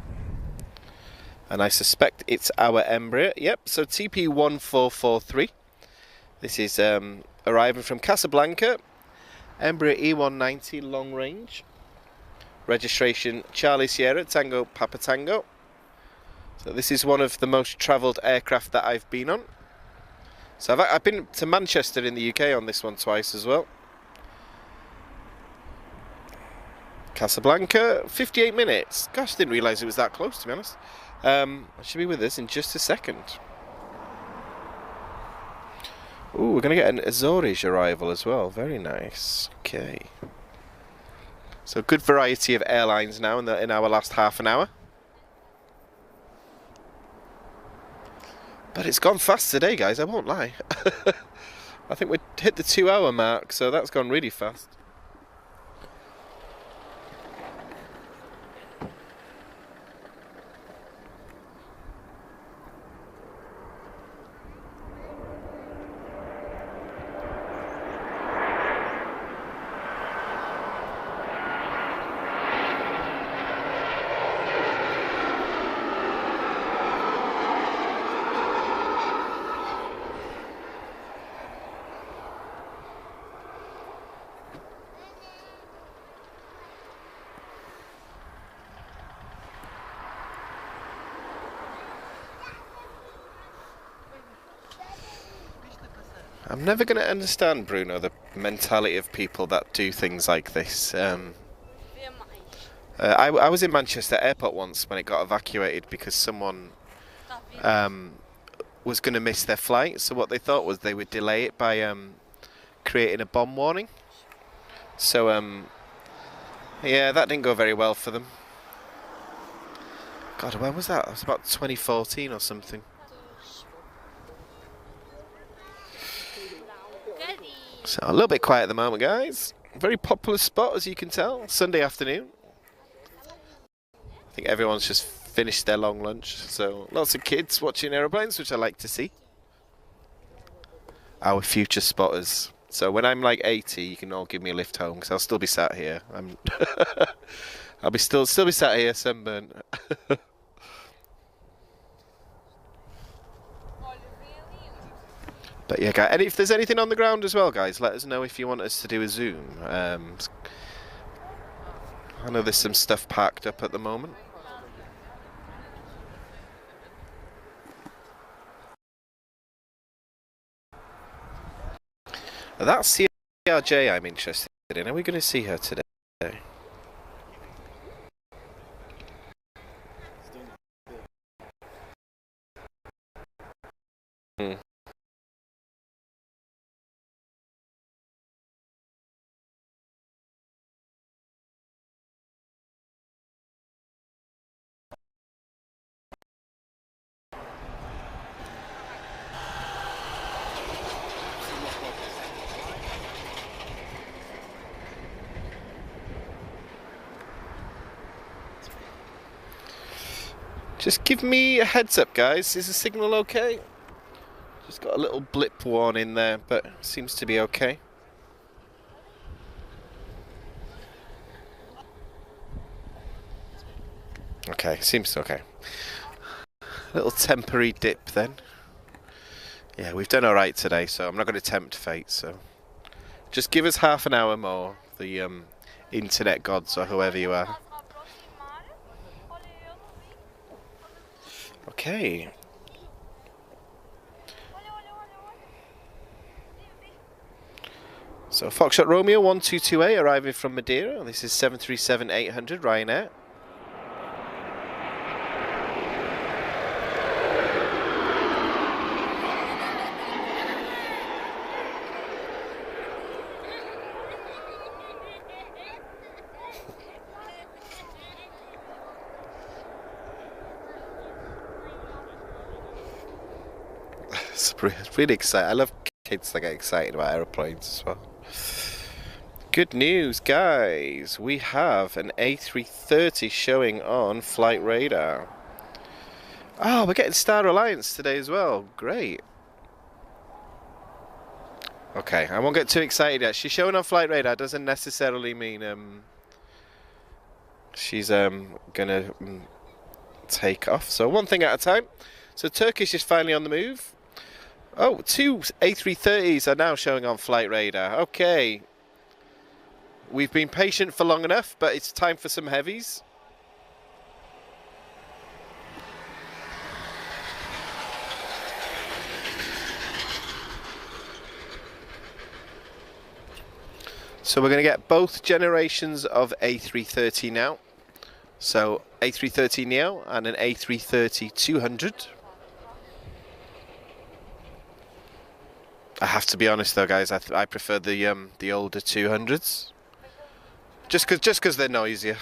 And I suspect it's our Embraer. Yep, so TP1443. This is arriving from Casablanca, Embraer E190 long range, registration Charlie Sierra Tango Papa Tango. So this is one of the most travelled aircraft that I've been on. So I've been to Manchester in the UK on this one twice as well. Casablanca, 58 minutes. Gosh, didn't realise it was that close, to be honest. I should be with us in just a second. Ooh, we're going to get an Azores arrival as well. Very nice. Okay. So good variety of airlines now in our last half an hour. But it's gone fast today, guys. I won't lie. I think we hit the 2-hour mark, so that's gone really fast. I'm never going to understand, Bruno, the mentality of people that do things like this. I was in Manchester Airport once when it got evacuated because someone was going to miss their flight. So what they thought was they would delay it by creating a bomb warning. So yeah, that didn't go very well for them. God, when was that? It was about 2014 or something. So a little bit quiet at the moment, guys. Very popular spot, as you can tell. Sunday afternoon. I think everyone's just finished their long lunch. So lots of kids watching aeroplanes, which I like to see. Our future spotters. So when I'm like 80, you can all give me a lift home because I'll still be sat here. I'll be still be sat here sunburnt. But yeah, guys, and if there's anything on the ground as well, guys, let us know if you want us to do a zoom. I know there's some stuff packed up at the moment. That's CRJ I'm interested in. Are we going to see her today? Just give me a heads up, guys. Is the signal okay? Just got a little blip warning there, but seems to be okay. Okay, seems okay. Little temporary dip then. Yeah, we've done alright today, so I'm not going to tempt fate, so just give us half an hour more, the internet gods or whoever you are. Okay. So Foxtrot Romeo 122A arriving from Madeira. This is 737-800 Ryanair. It's really exciting. I love kids that get excited about aeroplanes as well. Good news, guys. We have an A330 showing on Flight Radar. Oh, we're getting Star Alliance today as well. Great. Okay, I won't get too excited yet. She's showing on Flight Radar doesn't necessarily mean she's gonna take off. So one thing at a time. So Turkish is finally on the move. Oh, two A330s are now showing on Flight Radar. Okay. We've been patient for long enough, but it's time for some heavies. So we're going to get both generations of A330 now. So A330 Neo and an A330-200. I have to be honest though, guys. I prefer the older 200s, just because they're noisier.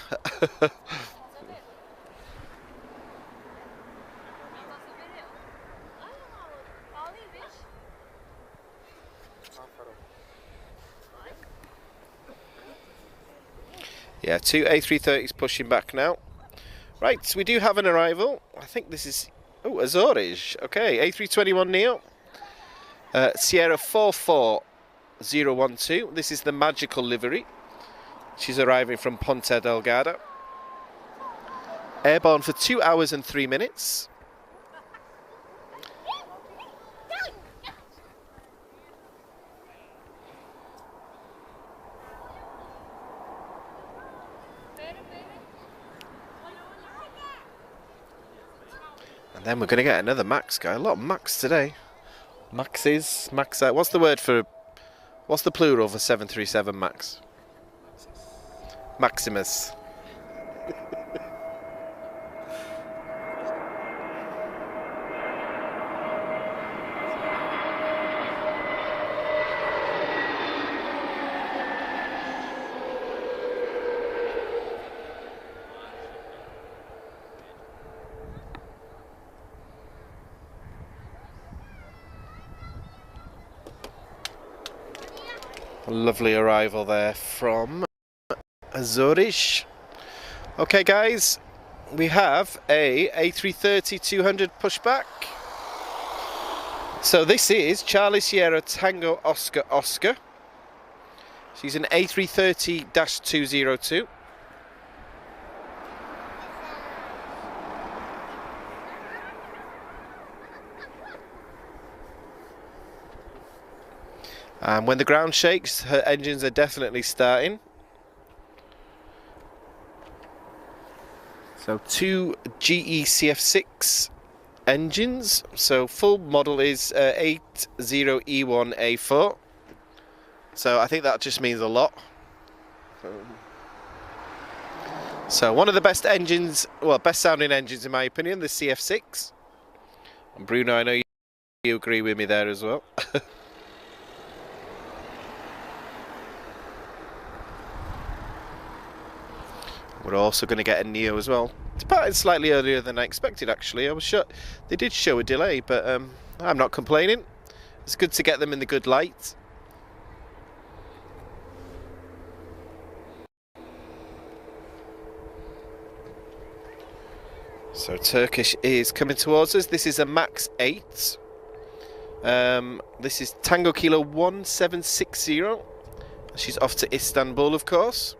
Yeah, two A330s pushing back now. Right, we do have an arrival. I think this is Azores. Okay, A321 Neo. Sierra 44012. This is the magical livery. She's arriving from Ponta Delgado. Airborne for 2 hours and 3 minutes. And then we're going to get another Max guy. A lot of Max today. Maxes? Max, what's the word for... What's the plural for 737 Max? Maximus. A lovely arrival there from Azores. Okay guys, we have a A330-200 pushback. So this is Charlie Sierra Tango Oscar Oscar. She's an A330-202. And when the ground shakes, her engines are definitely starting. So 2 GE CF6 engines. So full model is 80E1A4. So I think that just means a lot. So one of the best engines, well, best sounding engines in my opinion, the CF6. And Bruno, I know you agree with me there as well. We're also going to get a Neo as well. Departed slightly earlier than I expected, actually. I was sure they did show a delay, but I'm not complaining. It's good to get them in the good light. So Turkish is coming towards us. This is a Max 8. This is Tango Kilo 1760. She's off to Istanbul, of course.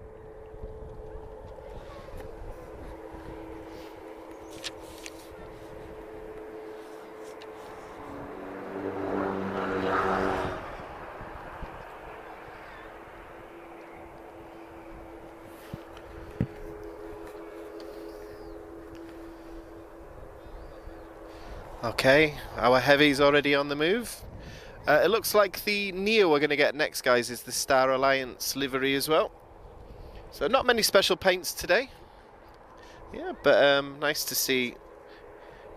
Okay, our heavy's already on the move. It looks like the Neo we're going to get next, guys, is the Star Alliance livery as well. So not many special paints today. Yeah, but nice to see.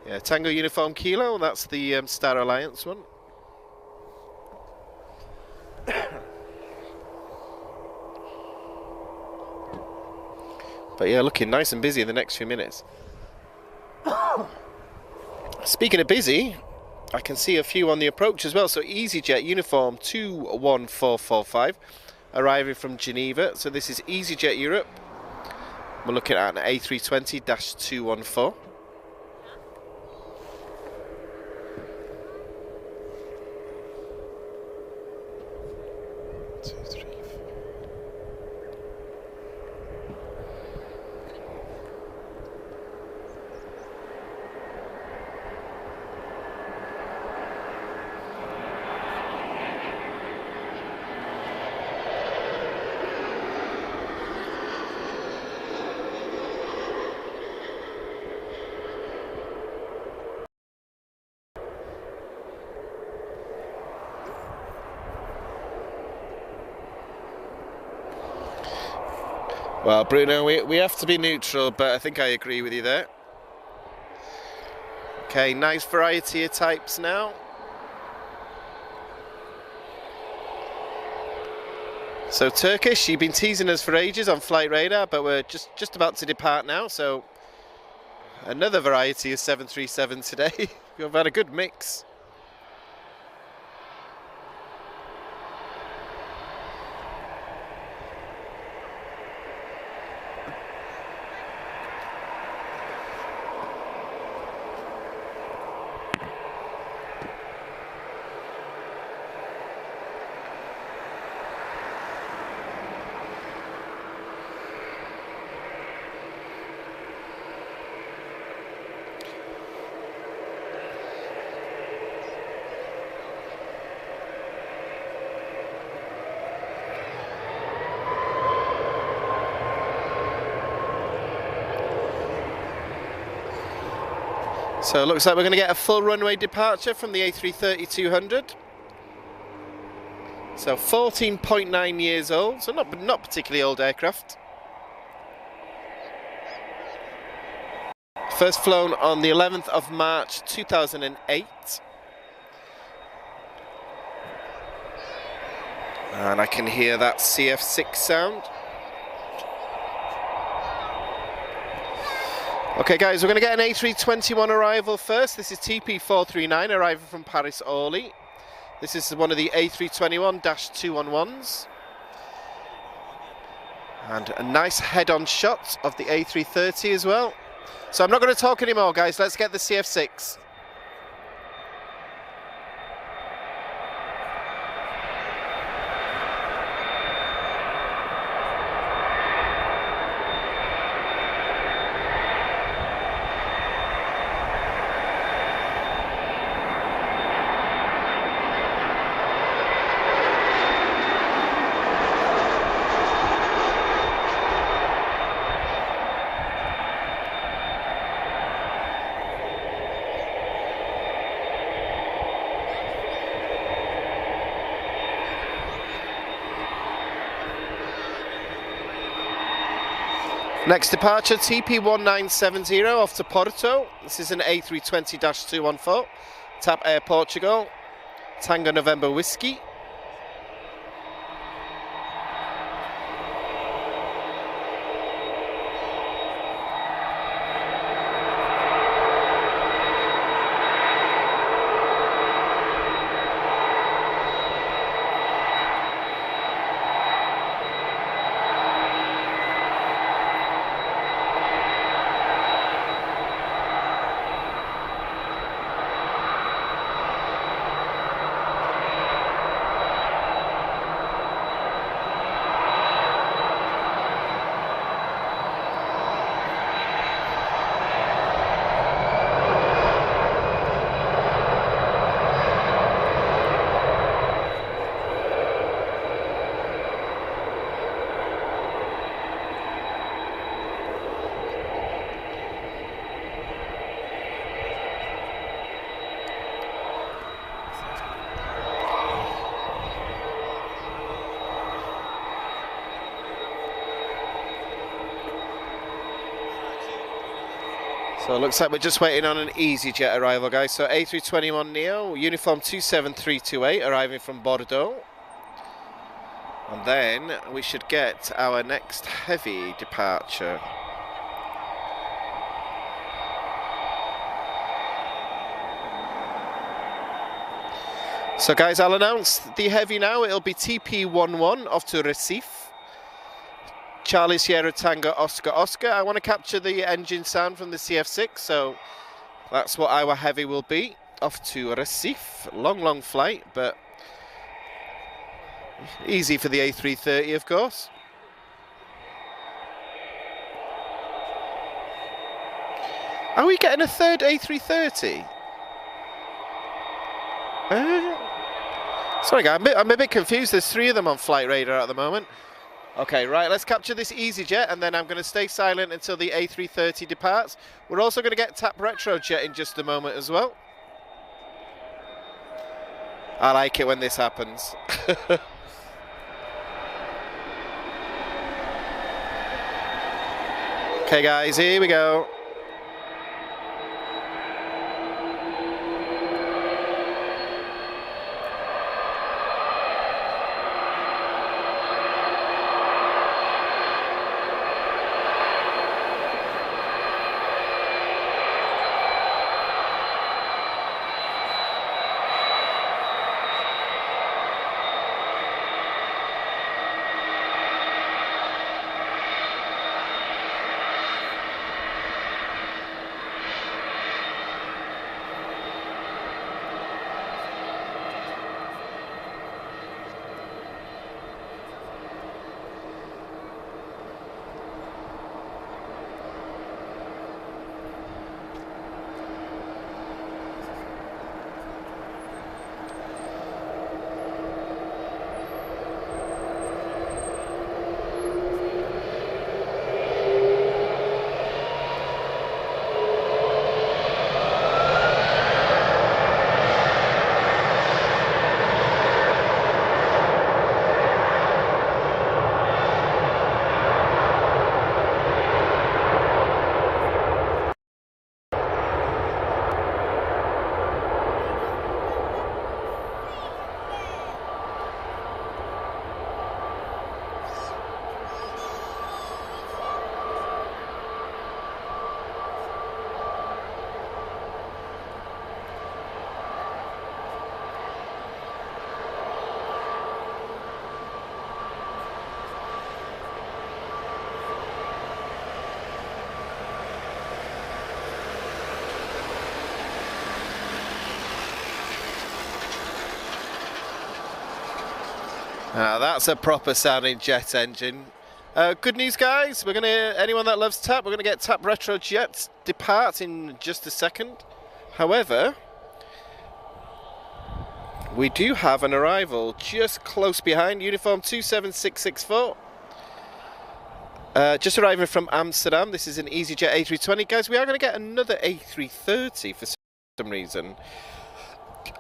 Yeah, Tango Uniform Kilo, that's the Star Alliance one. But yeah, looking nice and busy in the next few minutes. Speaking of busy, I can see a few on the approach as well. So EasyJet Uniform 21445 arriving from Geneva. So this is EasyJet Europe. We're looking at an A320-214. Well, Bruno, we have to be neutral, but I think I agree with you there. Okay, nice variety of types now. So Turkish, you've been teasing us for ages on Flight Radar, but we're just about to depart now. So another variety of 737 today. We've had a good mix. So it looks like we're going to get a full runway departure from the A330-200. So 14.9 years old, so not particularly old aircraft. First flown on the 11th of March 2008. And I can hear that CF6 sound. Okay guys, we're going to get an A321 arrival first. This is TP439 arriving from Paris Orly. This is one of the A321-211s. And a nice head-on shot of the A330 as well. So I'm not going to talk anymore guys, let's get the CF6. Next departure, TP1970 off to Porto. This is an A320-214. Tap Air Portugal. Tango November Whiskey. So it looks like we're just waiting on an EasyJet arrival, guys. So A321neo, uniform 27328, arriving from Bordeaux. And then we should get our next heavy departure. So guys, I'll announce the heavy now. It'll be TP11 off to Recife. Charlie Sierra Tango Oscar Oscar. I want to capture the engine sound from the CF6, so that's what our heavy will be. Off to Recife. Long flight, but easy for the A330, of course. Are we getting a third A330? Sorry guys, I'm a bit confused. There's 3 of them on flight radar at the moment. Okay, right, let's capture this EasyJet, and then I'm going to stay silent until the A330 departs. We're also going to get tap retrojet in just a moment as well. I like it when this happens. Okay guys, here we go. Now that's a proper sounding jet engine. Good news, guys. We're gonna, anyone that loves TAP, we're gonna get TAP Retro Jets depart in just a second. However, we do have an arrival just close behind, uniform 27664. Just arriving from Amsterdam. This is an EasyJet A320. Guys, we are going to get another A330 for some reason.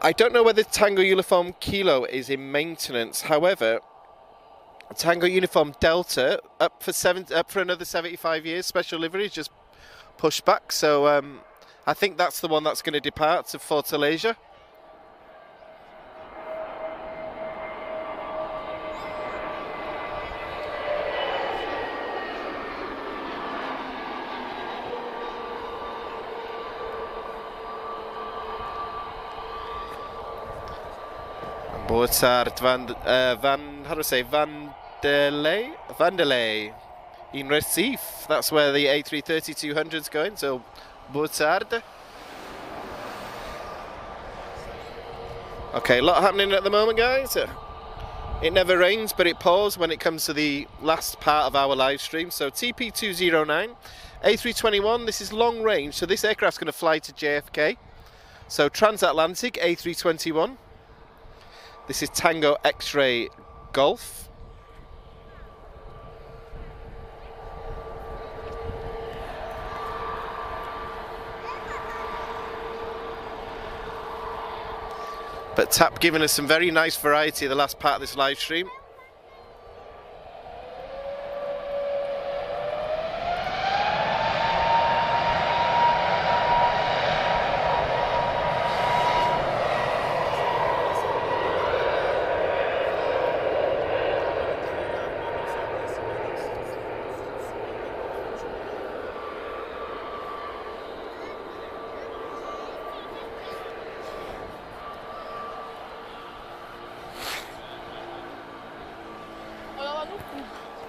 I don't know whether Tango Uniform Kilo is in maintenance. However, Tango Uniform Delta up for another 75 years. Special livery is just pushed back. So I think that's the one that's going to depart to Fortaleza. Botsart Vanderlei in Recife. That's where the A330-200 is going. So Botsart. Okay, a lot happening at the moment, guys. It never rains, but it pours when it comes to the last part of our live stream. So TP209, A321. This is long range, so this aircraft's going to fly to JFK. So transatlantic A321. This is Tango X-Ray Golf. But TAP giving us some very nice variety the last part of this live stream.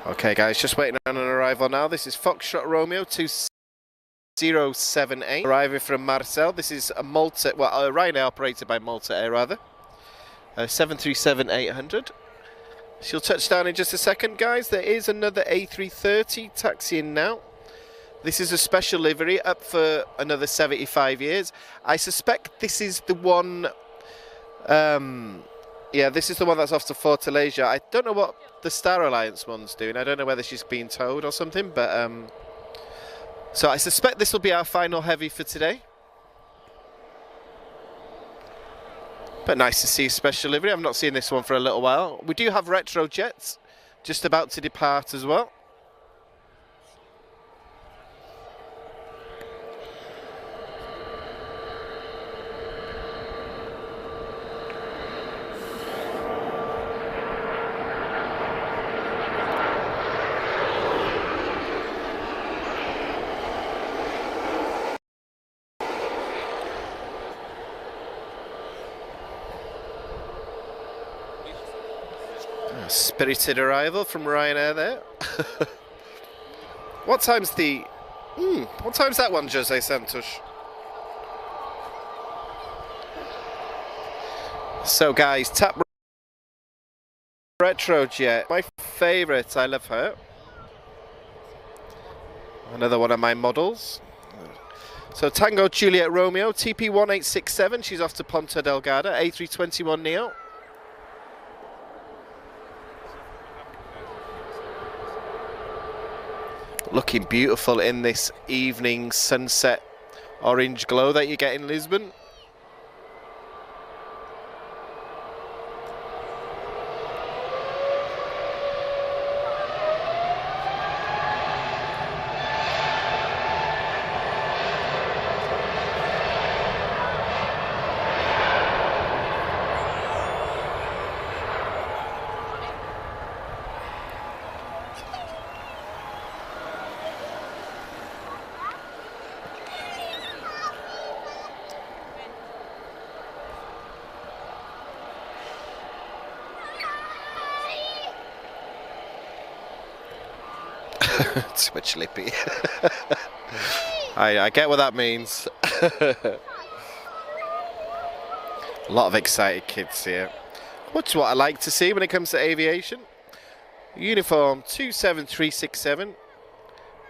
Okay, guys, just waiting on an arrival now. This is Foxtrot Romeo 2078, arriving from Marseille. This is a Malta, well, Ryanair operated by Malta Air, rather. 737-800. She'll touch down in just a second, guys. There is another A330 taxiing now. This is a special livery up for another 75 years. I suspect this is the one... yeah, this is the one that's off to Fortaleza. I don't know what the Star Alliance one's doing. I don't know whether she's being towed or something, but so I suspect this will be our final heavy for today. But nice to see a special livery. I've not seen this one for a little while. We do have retro jets just about to depart as well. Spirited arrival from Ryanair there. What time's the... what time's that one, Jose Santos? So, guys, TAP Retro Jet. My favourite. I love her. Another one of my models. So, Tango Juliet Romeo, TP1867. She's off to Ponta Delgada, A321 Neo. Looking beautiful in this evening sunset orange glow that you get in Lisbon. Too much lippy. I get what that means. A lot of excited kids here. Which is what I like to see when it comes to aviation. Uniform 27367.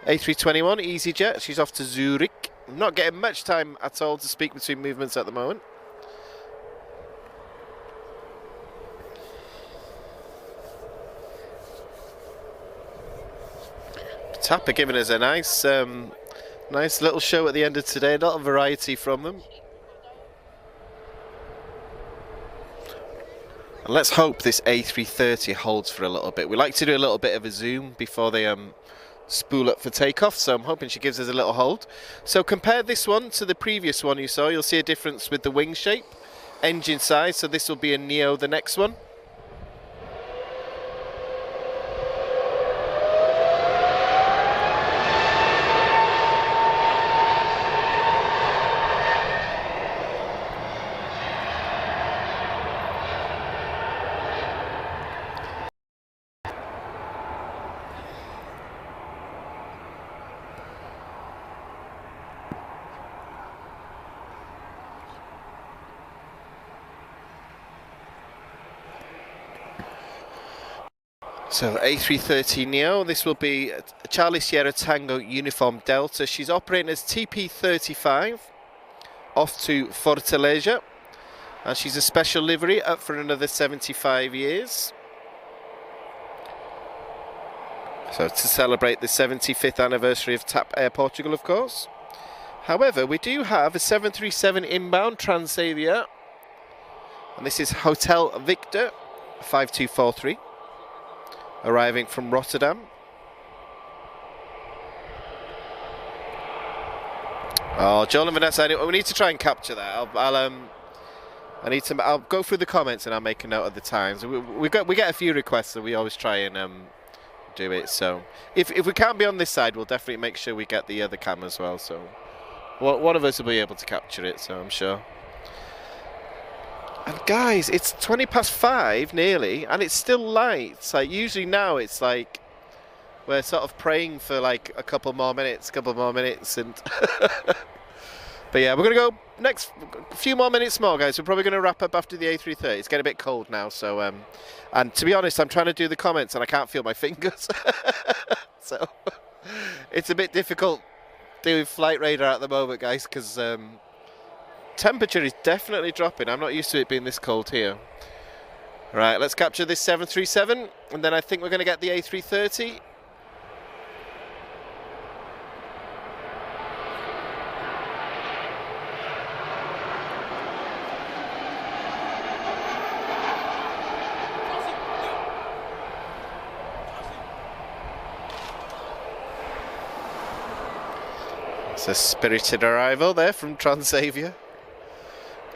A321 EasyJet. She's off to Zurich. I'm not getting much time at all to speak between movements at the moment. Tapper giving us a nice nice little show at the end of today. A lot of variety from them. And let's hope this A330 holds for a little bit. We like to do a little bit of a zoom before they spool up for takeoff, so I'm hoping she gives us a little hold. So compare this one to the previous one you saw. You'll see a difference with the wing shape, engine size. So this will be a Neo, the next one. So A330 Neo, this will be Charlie Sierra Tango Uniform Delta. She's operating as TP35, off to Fortaleza, and she's a special livery up for another 75 years. So to celebrate the 75th anniversary of TAP Air Portugal, of course. However, we do have a 737 inbound Transavia, and this is Hotel Victor 5243. Arriving from Rotterdam. Oh, Joel and Vanessa, we need to try and capture that. I'll go through the comments and I'll make a note of the times. We get a few requests, so we always try and do it. So if we can't be on this side, we'll definitely make sure we get the other cam as well. So one of us will be able to capture it, so I'm sure. And guys, it's 5:20 nearly, and it's still light. It's like usually now it's like we're sort of praying for like a couple more minutes, and but yeah, we're gonna go next few more minutes more, guys. We're probably gonna wrap up after the A330. It's getting a bit cold now, so and to be honest, I'm trying to do the comments and I can't feel my fingers, so it's a bit difficult doing flight radar at the moment, guys, because temperature is definitely dropping. I'm not used to it being this cold here. Right, let's capture this 737, and then I think we're going to get the A330. It's a spirited arrival there from Transavia.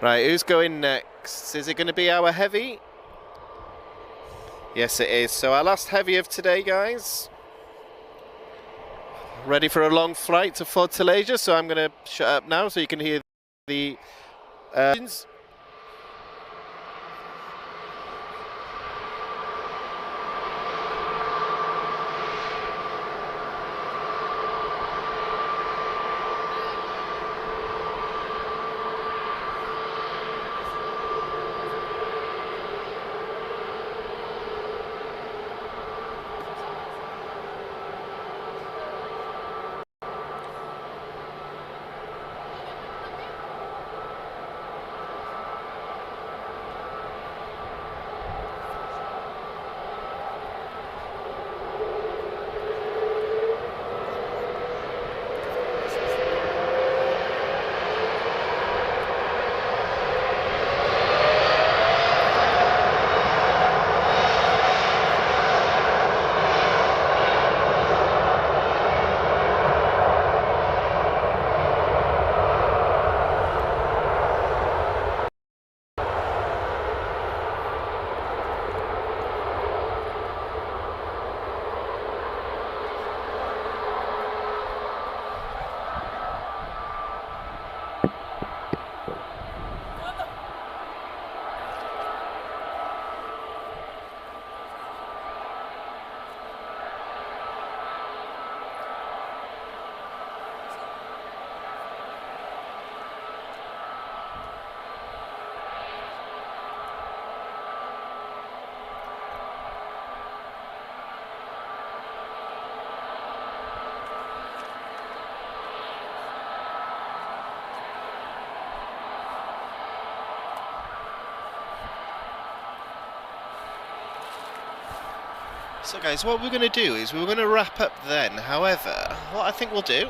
Right, who's going next? Is it going to be our heavy? Yes, it is. So our last heavy of today, guys. Ready for a long flight to Fortaleza, so I'm going to shut up now so you can hear the engines. So guys, what we're going to do is we're going to wrap up then. However, what I think we'll do,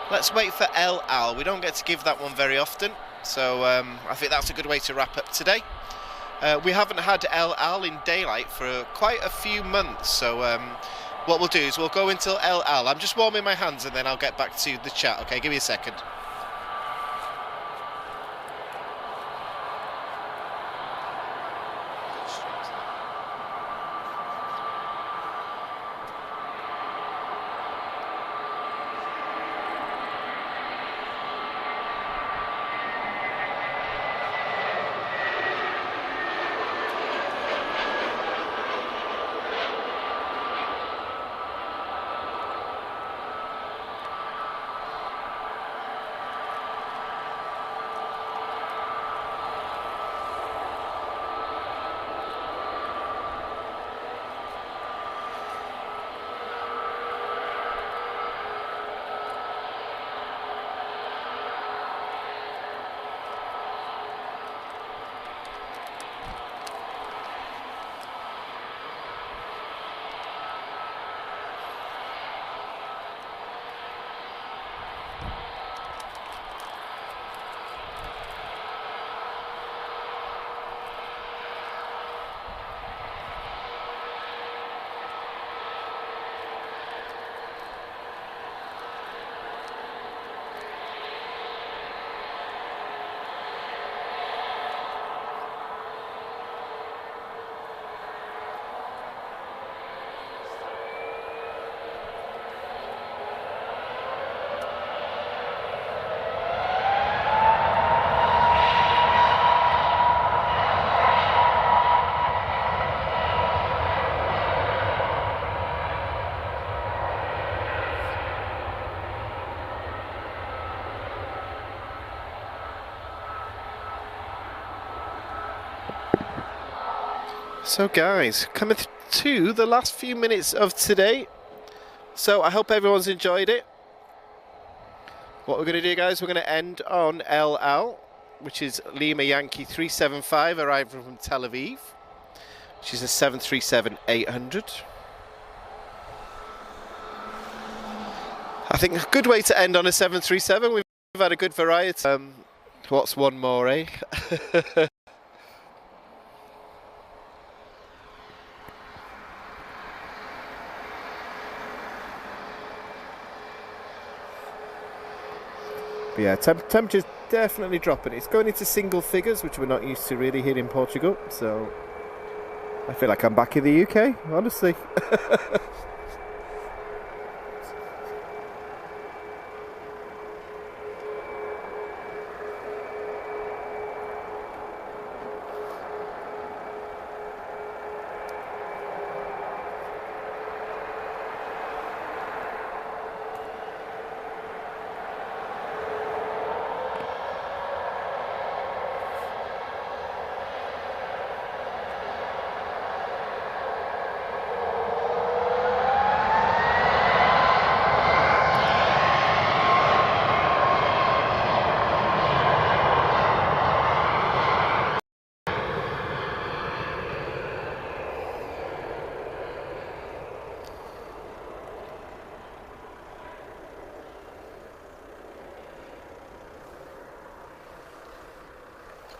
let's wait for LL. We don't get to give that one very often, so I think that's a good way to wrap up today. We haven't had LL in daylight for quite a few months, so what we'll do is we'll go until LL. I'm just warming my hands and then I'll get back to the chat. Okay, give me a second. So guys, coming to the last few minutes of today. So I hope everyone's enjoyed it. What we're going to do, guys, we're going to end on LL, which is Lima Yankee 375, arriving from Tel Aviv, which is a 737-800. I think a good way to end on a 737. We've had a good variety. What's one more, eh? But yeah, temperature's definitely dropping. It's going into single figures, which we're not used to really here in Portugal. So I feel like I'm back in the UK, honestly.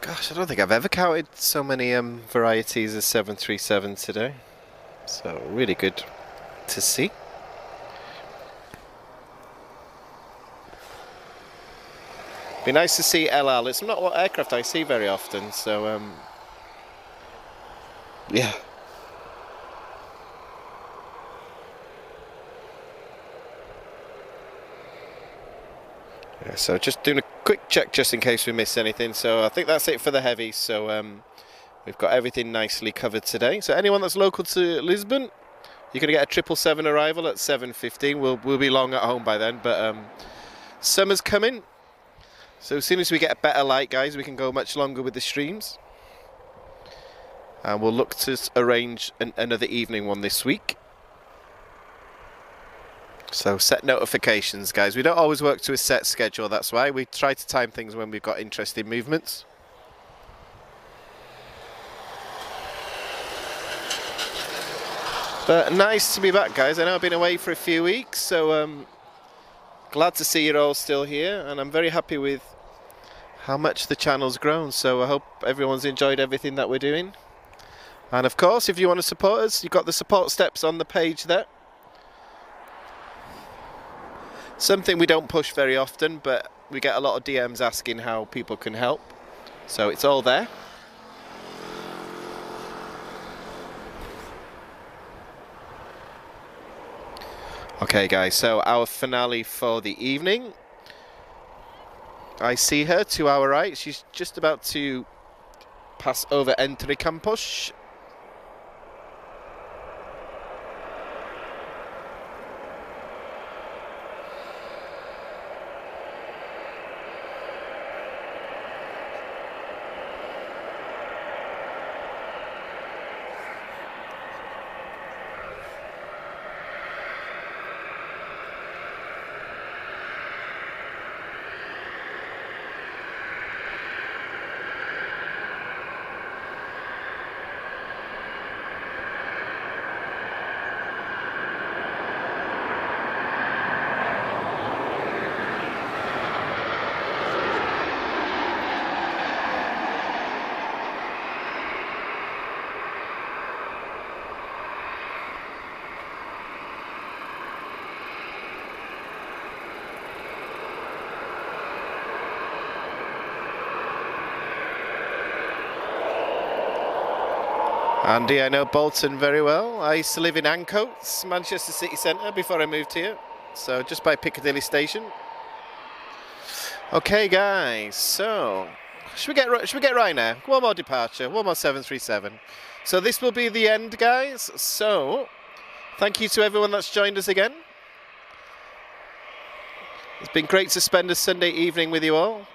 Gosh, I don't think I've ever counted so many varieties of 737 today. So really good to see. Be nice to see LL. It's not what aircraft I see very often, so yeah. Yeah, so just doing a quick check just in case we miss anything. So I think that's it for the heavies. So we've got everything nicely covered today. So anyone that's local to Lisbon, you're going to get a 777 arrival at 7:15. We'll be long at home by then, but summer's coming. So as soon as we get a better light, guys, we can go much longer with the streams. And we'll look to arrange another evening one this week. So set notifications, guys. We don't always work to a set schedule, that's why. We try to time things when we've got interesting movements. But nice to be back, guys. I know I've been away for a few weeks, so glad to see you're all still here, and I'm very happy with how much the channel's grown. So I hope everyone's enjoyed everything that we're doing. And of course, if you want to support us, you've got the support steps on the page there. Something we don't push very often, but we get a lot of DMs asking how people can help. So it's all there. Okay guys, so our finale for the evening. I see her to our right. She's just about to pass over Entre Campos. Andy, I know Bolton very well. I used to live in Ancoats, Manchester city centre, before I moved here. So just by Piccadilly station. Okay, guys. So should we get Ryanair? One more departure. One more 737. So this will be the end, guys. So thank you to everyone that's joined us again. It's been great to spend a Sunday evening with you all.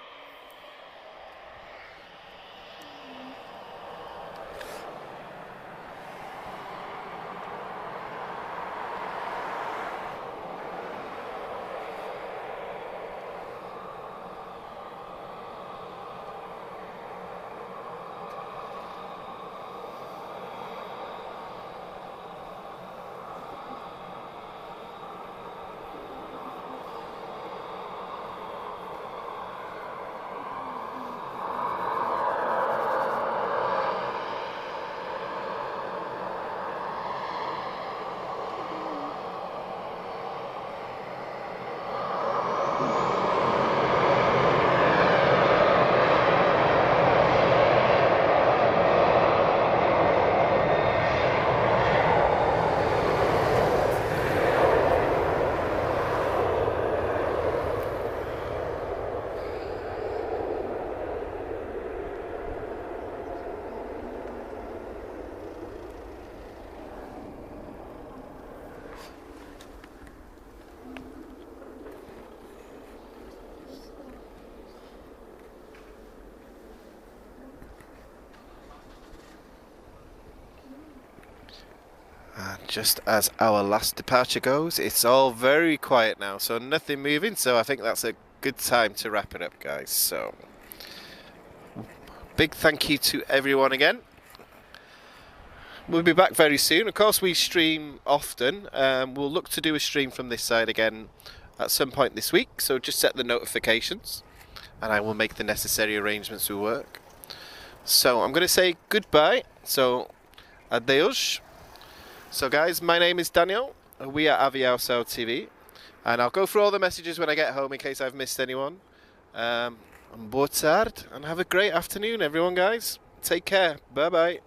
Just as our last departure goes, it's all very quiet now, so nothing moving, so I think that's a good time to wrap it up, guys. So big thank you to everyone again. We'll be back very soon. Of course, we stream often. We'll look to do a stream from this side again at some point this week, so just set the notifications and I will make the necessary arrangements to work. So I'm going to say goodbye, so adeus. So guys, my name is Daniel, we are Aviação TV, and I'll go through all the messages when I get home in case I've missed anyone. Boa tarde, and have a great afternoon everyone, guys. Take care, bye bye.